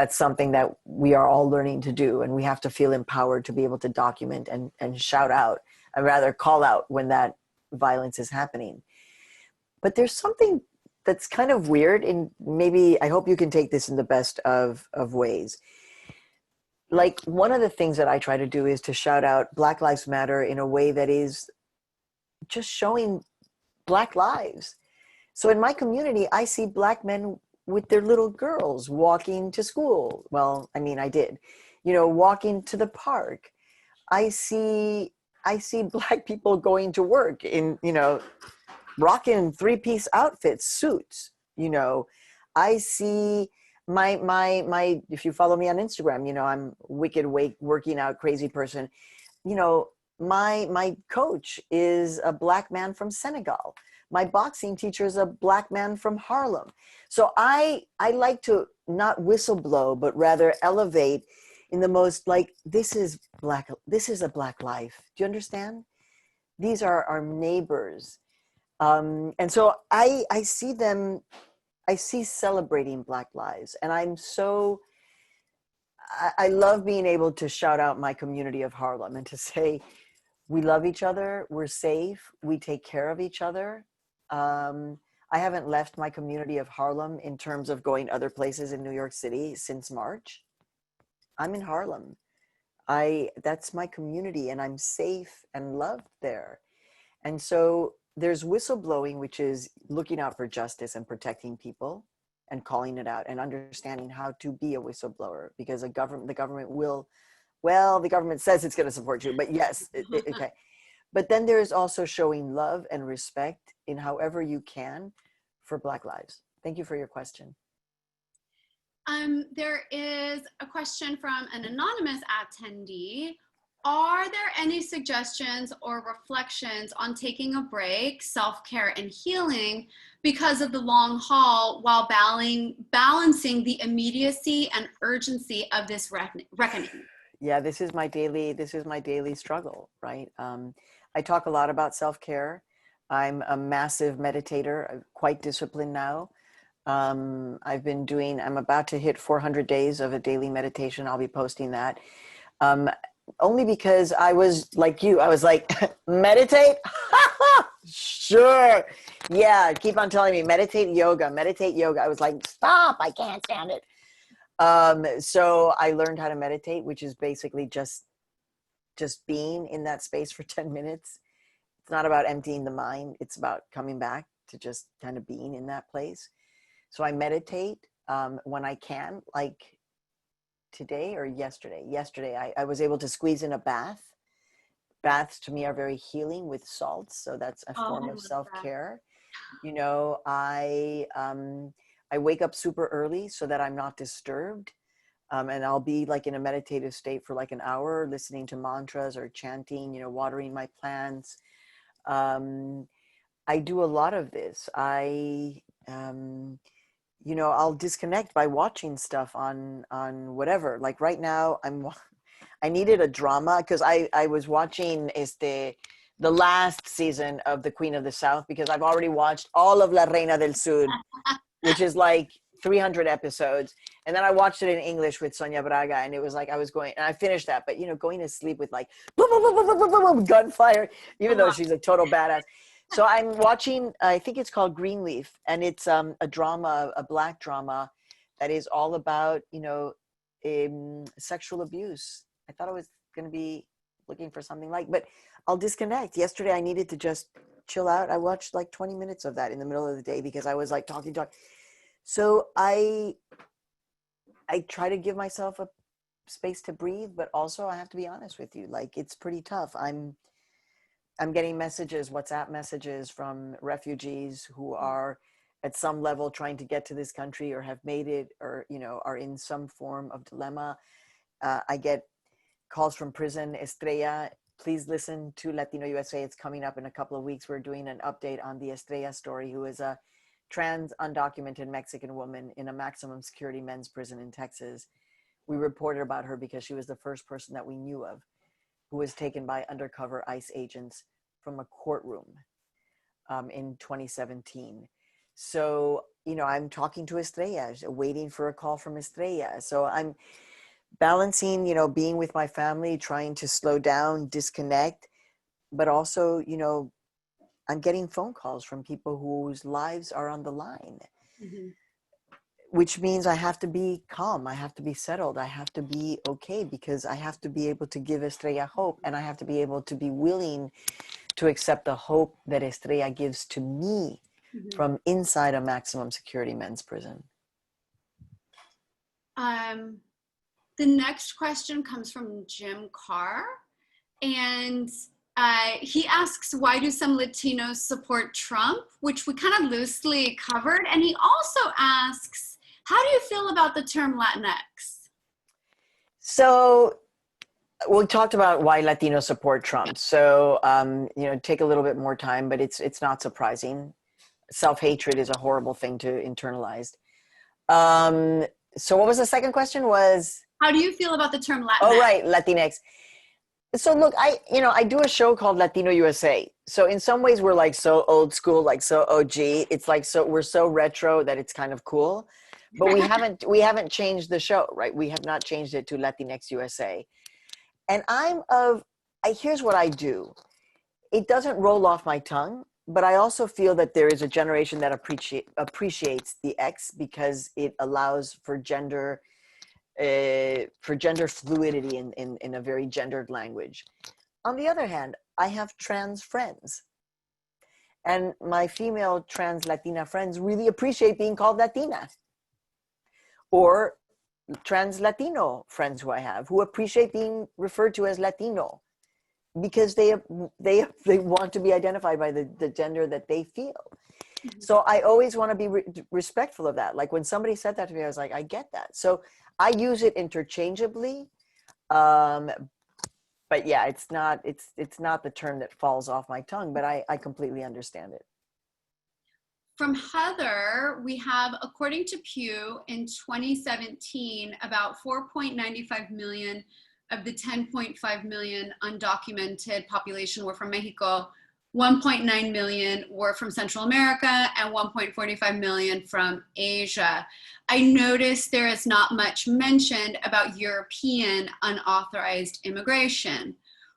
something that we are all learning to do. And we have to feel empowered to be able to document and shout out, and rather call out when that violence is happening. But there's something that's kind of weird, and maybe I hope you can take this in the best of ways. Like, one of the things that I try to do is to shout out Black Lives Matter in a way that is just showing Black lives. So in my community, I see Black men with their little girls walking to school. Well, I mean, I did, you know, walking to the park. I see Black people going to work in, you know, rocking 3-piece outfits, suits, you know. I see my if you follow me on Instagram, you know, I'm wicked working out crazy person. You know, my coach is a Black man from Senegal. My boxing teacher is a Black man from Harlem. So I like to not whistleblow, but rather elevate in the most, like, this is a Black life. Do you understand? These are our neighbors. And so I see celebrating Black lives. And I love being able to shout out my community of Harlem and to say, we love each other, we're safe, we take care of each other. I haven't left my community of Harlem in terms of going other places in New York City since March. I'm in Harlem. That's my community, and I'm safe and loved there. And so there's whistleblowing, which is looking out for justice and protecting people and calling it out and understanding how to be a whistleblower, because the government will, well, the government says it's going to support you, but yes, okay. But then there's also showing love and respect in however you can for Black lives. Thank you for your question. There is a question from an anonymous attendee. Are there any suggestions or reflections on taking a break, self-care, and healing because of the long haul while balancing the immediacy and urgency of this reckoning? Yeah, this is my daily struggle, right? I talk a lot about self-care. I'm a massive meditator, quite disciplined now. I'm about to hit 400 days of a daily meditation. I'll be posting that. Only because I was like you, I was like, meditate? Sure. Yeah, keep on telling me, meditate yoga. I was like, stop, I can't stand it. So I learned how to meditate, which is basically just being in that space for 10 minutes. It's not about emptying the mind. It's about coming back to just kind of being in that place. So I meditate when I can, like today or yesterday. I was able to squeeze in a bath. Baths to me are very healing with salts. So that's a form of self-care. You know, I wake up super early so that I'm not disturbed. And I'll be like in a meditative state for like an hour, listening to mantras or chanting, you know, watering my plants. I do a lot of this. You know, I'll disconnect by watching stuff on whatever. Like right now, I needed a drama because I was watching the last season of The Queen of the South because I've already watched all of La Reina del Sur, which is like 300 episodes. And then I watched it in English with Sonia Braga, and it was like and I finished that, but you know, going to sleep with like boom, boom, boom, boom, boom, boom, boom, gunfire, even though she's a total badass. So I'm watching, I think it's called Greenleaf, and it's a drama, a Black drama that is all about, you know, sexual abuse. I thought I was going to be looking for something but I'll disconnect. Yesterday, I needed to just chill out. I watched like 20 minutes of that in the middle of the day because I was like talking. So I try to give myself a space to breathe, but also I have to be honest with you. Like, it's pretty tough. I'm getting messages, WhatsApp messages from refugees who are at some level trying to get to this country or have made it or, you know, are in some form of dilemma. I get calls from prison. Estrella, please listen to Latino USA. It's coming up in a couple of weeks. We're doing an update on the Estrella story, who is a trans undocumented Mexican woman in a maximum security men's prison in Texas. We reported about her because she was the first person that we knew of who was taken by undercover ICE agents from a courtroom in 2017. So, you know, I'm talking to Estrella, waiting for a call from Estrella. So I'm balancing, you know, being with my family, trying to slow down, disconnect, but also, you know, I'm getting phone calls from people whose lives are on the line, which means I have to be calm. I have to be settled. I have to be okay because I have to be able to give Estrella hope, and I have to be able to be willing to accept the hope that Estrella gives to me from inside a maximum security men's prison. The next question comes from Jim Carr, and he asks, why do some Latinos support Trump, which we kind of loosely covered. And he also asks, how do you feel about the term Latinx? So we talked about why Latinos support Trump. So, you know, take a little bit more time, but it's not surprising. Self-hatred is a horrible thing to internalize. So what was the second question was? How do you feel about the term Latinx? Oh, right, Latinx. So look, I do a show called Latino USA. So in some ways we're like so old school, like so OG. It's like, so we're so retro that it's kind of cool, but we haven't changed the show, right? We have not changed it to Latinx USA. And here's what I do. It doesn't roll off my tongue, but I also feel that there is a generation that appreciates the X because it allows for gender fluidity in a very gendered language. On the other hand, I have trans friends, and my female trans Latina friends really appreciate being called Latina, or trans Latino friends who I have who appreciate being referred to as Latino because they want to be identified by the gender that they feel. So I always want to be respectful of that. Like when somebody said that to me, I was like, I get that. So I use it interchangeably, but yeah, it's not the term that falls off my tongue, but I completely understand it. From Heather, we have, according to Pew, in 2017, about 4.95 million of the 10.5 million undocumented population were from Mexico. 1.9 million were from Central America, and 1.45 million from Asia. I noticed there is not much mentioned about European unauthorized immigration.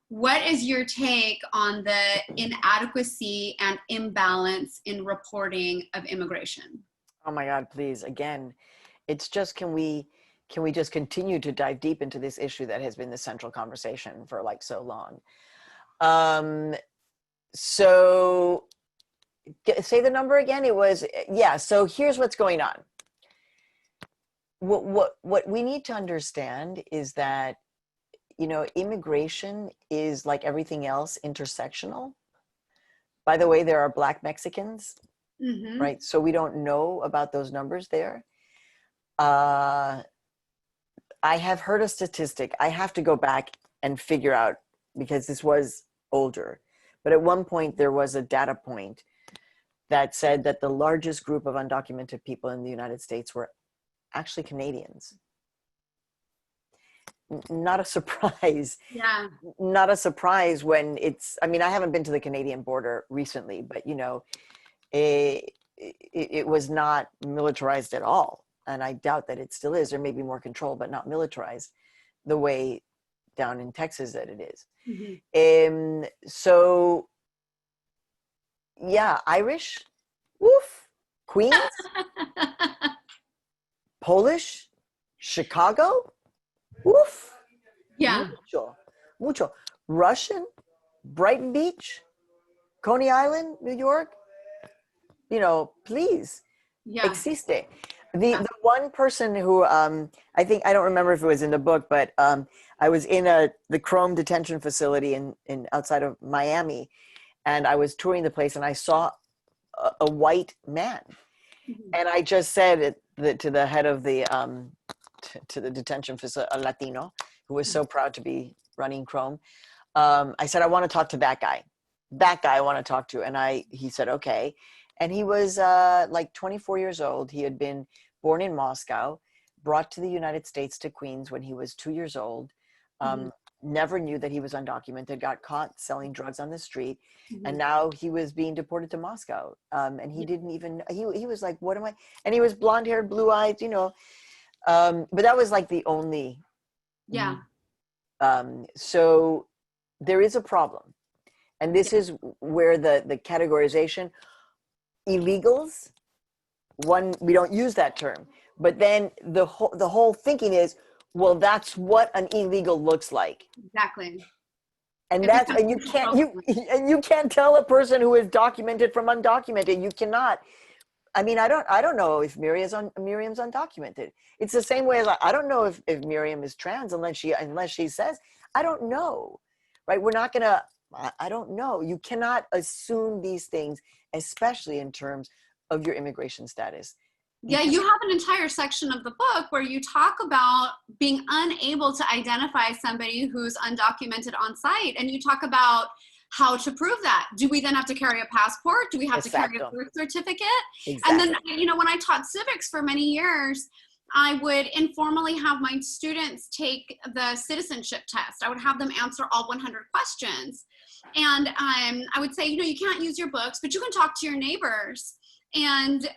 What is your take on the inadequacy and imbalance in reporting of immigration? Oh my God, please. Again, it's just, can we just continue to dive deep into this issue that has been the central conversation for like so long? So say the number again. It was, yeah. So here's what's going on. What we need to understand is that, you know, immigration is, like everything else, intersectional. By the way, there are Black Mexicans, right? So we don't know about those numbers there. I have heard a statistic. I have to go back and figure out, because this was older. But at one point, there was a data point that said that the largest group of undocumented people in the United States were actually Canadians. Not a surprise. Yeah. Not a surprise when it's, I mean, I haven't been to the Canadian border recently, but, you know, it was not militarized at all. And I doubt that it still is. There may be more control, but not militarized the way down in Texas that it is. So yeah, Irish, woof, Queens, Polish, Chicago, woof, Yeah. mucho. Russian, Brighton Beach, Coney Island, New York, you know, please, Yeah. existe. The one person who, I think, I don't remember if it was in the book, but I was in the Chrome detention facility in outside of Miami, and I was touring the place, and I saw a white man, and I just said to the head of the to the detention facility, a Latino who was so proud to be running Chrome. I said, I want to talk to that guy. That guy I want to talk to, and he said, okay. And he was like 24 years old. He had been born in Moscow, brought to the United States to Queens when he was 2 years old. Never knew that he was undocumented, got caught selling drugs on the street. And now he was being deported to Moscow. And he didn't even, he was like, what am I? And he was blonde haired, blue eyed, you know. But that was like the only. Yeah. So there is a problem. And this is where the categorization, illegals, one, we don't use that term, but then the whole thinking is, well, that's what an illegal looks like. Exactly. And you can't tell a person who is documented from undocumented. You cannot. I mean, I don't know if Miriam's undocumented. It's the same way as I don't know if Miriam is trans unless she says, I don't know, right? We're not gonna. I don't know. You cannot assume these things, especially in terms of your immigration status. Yeah, you have an entire section of the book where you talk about being unable to identify somebody who's undocumented on site, and you talk about how to prove that. Do we then have to carry a passport? Do we have to carry a birth certificate? Exactly. And then, you know, when I taught civics for many years, I would informally have my students take the citizenship test. I would have them answer all 100 questions. And I would say, you know, you can't use your books, but you can talk to your neighbors. And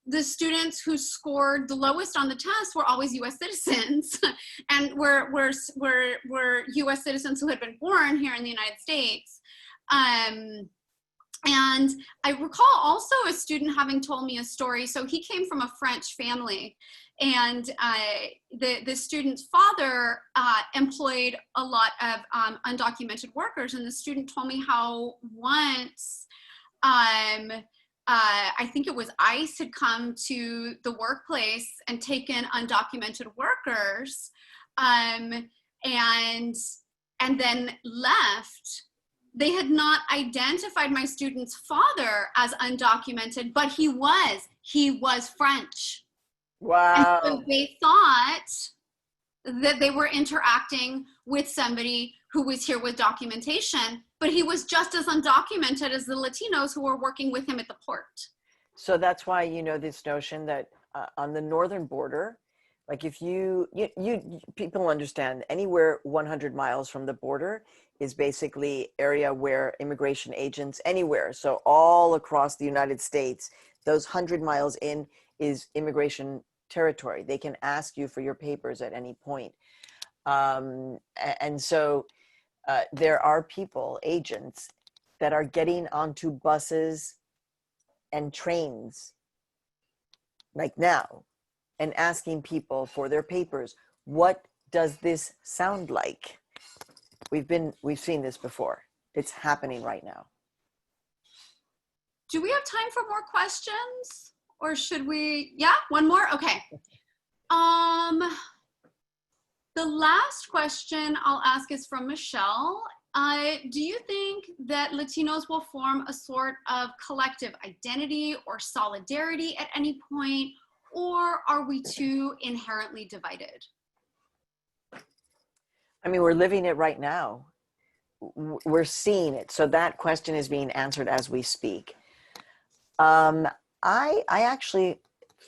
the students who scored the lowest on the test were always U.S. citizens, and were U.S. citizens who had been born here in the United States. And I recall also a student having told me a story. So he came from a French family, and the student's father employed a lot of undocumented workers. And the student told me how once I think it was ICE had come to the workplace and taken undocumented workers, and then left. They had not identified my student's father as undocumented, but he was French. Wow. And so they thought that they were interacting with somebody who was here with documentation, but he was just as undocumented as the Latinos who were working with him at the port. So that's why, you know, this notion that on the northern border, Like if people understand anywhere 100 miles from the border is basically area where immigration agents anywhere. So all across the United States, those 100 miles in is immigration territory. They can ask you for your papers at any point. And so there are people, agents, that are getting onto buses and trains like now and asking people for their papers. What does this sound like? We've seen this before. It's happening right now. Do we have time for more questions? Or should we, yeah, one more? Okay. The last question I'll ask is from Michelle. Do you think that Latinos will form a sort of collective identity or solidarity at any point, or are we too inherently divided? I mean, we're living it right now. We're seeing it. So that question is being answered as we speak. I actually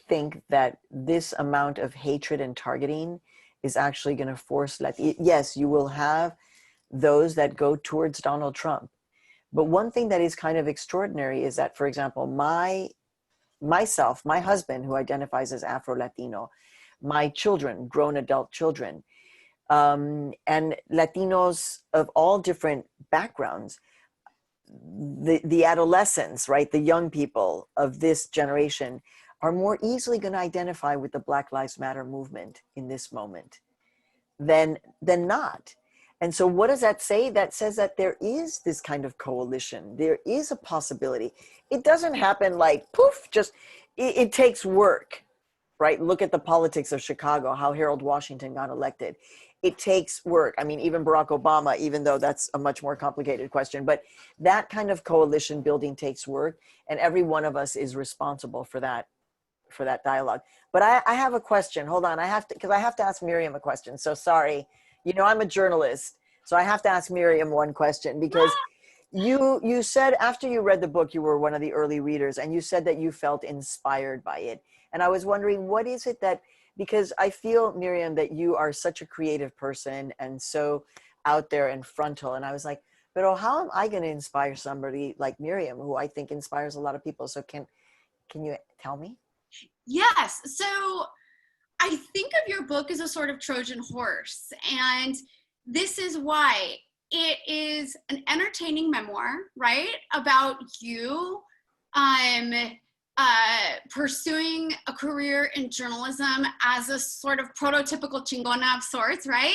think that this amount of hatred and targeting is actually going to force yes, you will have those that go towards Donald Trump. But one thing that is kind of extraordinary is that, for example, my husband, who identifies as Afro-Latino, my children, grown adult children, and Latinos of all different backgrounds, the adolescents, right, the young people of this generation are more easily going to identify with the Black Lives Matter movement in this moment than not. And so what does that say? That says that there is this kind of coalition. There is a possibility. It doesn't happen like poof, just it takes work, right? Look at the politics of Chicago, how Harold Washington got elected. It takes work. I mean, even Barack Obama, even though that's a much more complicated question, but that kind of coalition building takes work, and every one of us is responsible for that dialogue. But I have a question. Hold on. I have to ask Miriam a question. So sorry. You know, I'm a journalist, so I have to ask Miriam one question, because you said after you read the book, you were one of the early readers, and you said that you felt inspired by it. And I was wondering, what is it that, because I feel, Miriam, that you are such a creative person and so out there and frontal. And I was like, but how am I going to inspire somebody like Miriam, who I think inspires a lot of people? So can you tell me? Yes. So I think of your book as a sort of Trojan horse, and this is why. It is an entertaining memoir, right, about you pursuing a career in journalism as a sort of prototypical chingona of sorts, right?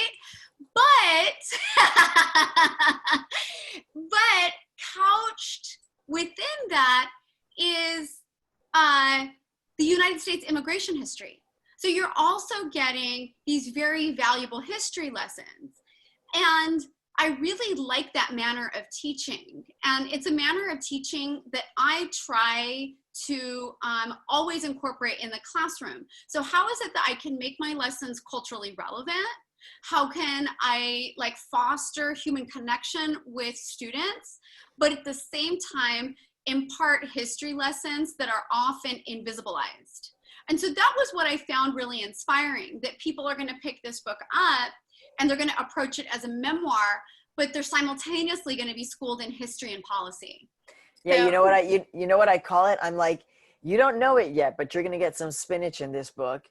But but couched within that is the United States immigration history. So you're also getting these very valuable history lessons. And I really like that manner of teaching. And it's a manner of teaching that I try to always incorporate in the classroom. So how is it that I can make my lessons culturally relevant? How can I foster human connection with students, but at the same time impart history lessons that are often invisibilized? And so that was what I found really inspiring, that people are going to pick this book up and they're going to approach it as a memoir, but they're simultaneously going to be schooled in history and policy. Yeah, so, you know what I call it? I'm like, you don't know it yet, but you're going to get some spinach in this book.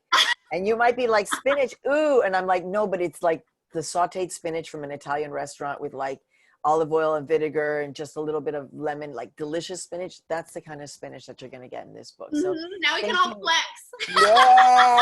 And you might be like, spinach, ooh. And I'm like, no, but it's like the sauteed spinach from an Italian restaurant with like olive oil and vinegar and just a little bit of lemon, like delicious spinach. That's the kind of spinach that you're going to get in this book. So now we can all flex. Yeah.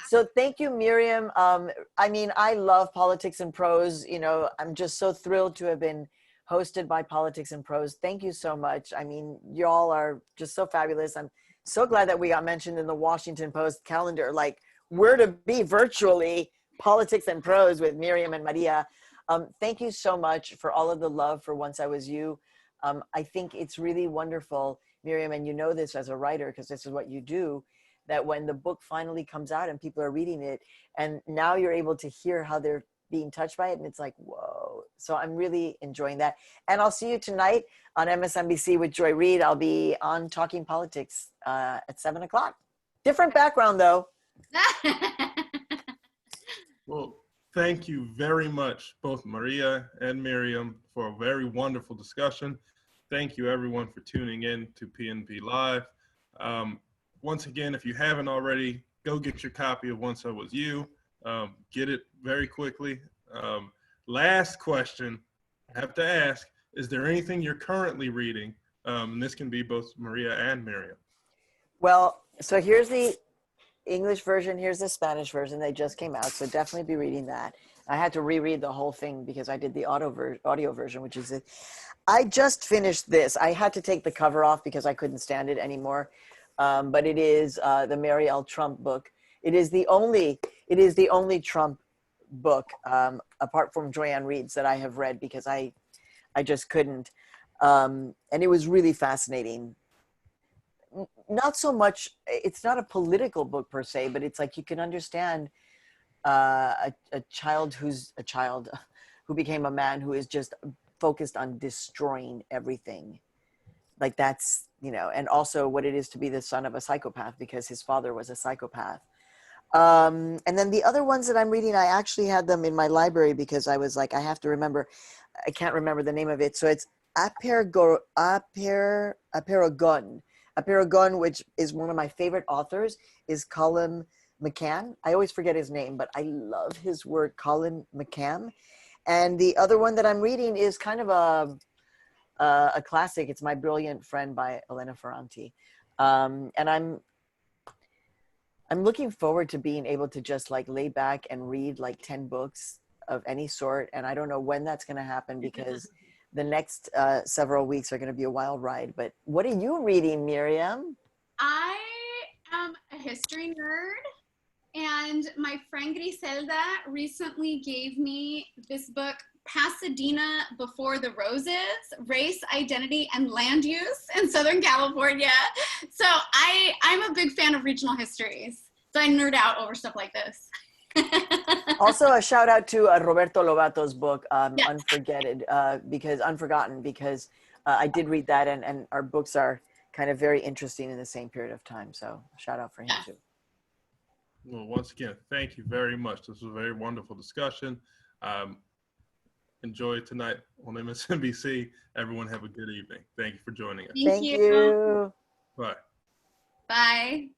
So thank you, Miriam. I mean, I love Politics and Prose. You know, I'm just so thrilled to have been hosted by Politics and Prose. Thank you so much. I mean, y'all are just so fabulous. I'm so glad that we got mentioned in the Washington Post calendar, like where to be virtually, Politics and Prose with Miriam and Maria. Thank you so much for all of the love for Once I Was You. I think it's really wonderful, Miriam, and you know this as a writer, because this is what you do, that when the book finally comes out and people are reading it, and now you're able to hear how they're being touched by it, and it's like, whoa. So I'm really enjoying that. And I'll see you tonight on MSNBC with Joy Reid. I'll be on Talking Politics at 7 o'clock. Different background though. Well, thank you very much, both Maria and Miriam, for a very wonderful discussion. Thank you, everyone, for tuning in to PNP Live. Once again, if you haven't already, go get your copy of Once I Was You. Get it very quickly. Last question I have to ask, is there anything you're currently reading? And this can be both Maria and Miriam. Well, so here's the English version, here's the Spanish version. They just came out, so definitely be reading that. I had to reread the whole thing because I did the audio version, which is it. I just finished this. I had to take the cover off because I couldn't stand it anymore. But it is the Mary L. Trump book. It is the only Trump book, apart from Joanne Reed's, that I have read because I just couldn't. And it was really fascinating. Not so much, it's not a political book per se, but it's like you can understand a child who became a man who is just focused on destroying everything. Like that's, and also what it is to be the son of a psychopath because his father was a psychopath. And then the other ones that I'm reading, I actually had them in my library because I was like, I have to remember, I can't remember the name of it. So it's Apeirogon, which is one of my favorite authors, is Colin McCann. I always forget his name, but I love his work, Colin McCann. And the other one that I'm reading is kind of a classic. It's My Brilliant Friend by Elena Ferrante. And I'm looking forward to being able to just like lay back and read like 10 books of any sort. And I don't know when that's going to happen because the next several weeks are going to be a wild ride. But what are you reading, Miriam? I am a history nerd, and my friend Griselda recently gave me this book, Pasadena Before the Roses, Race, Identity, and Land Use in Southern California. So I'm a big fan of regional histories. So I nerd out over stuff like this. Also, a shout out to Roberto Lovato's book, Yes. Unforgotten, because I did read that, and our books are kind of very interesting in the same period of time. So shout out for him too. Well, once again, thank you very much. This was a very wonderful discussion. Enjoy tonight on MSNBC. Everyone have a good evening. Thank you for joining us. Thank you. Bye. Bye.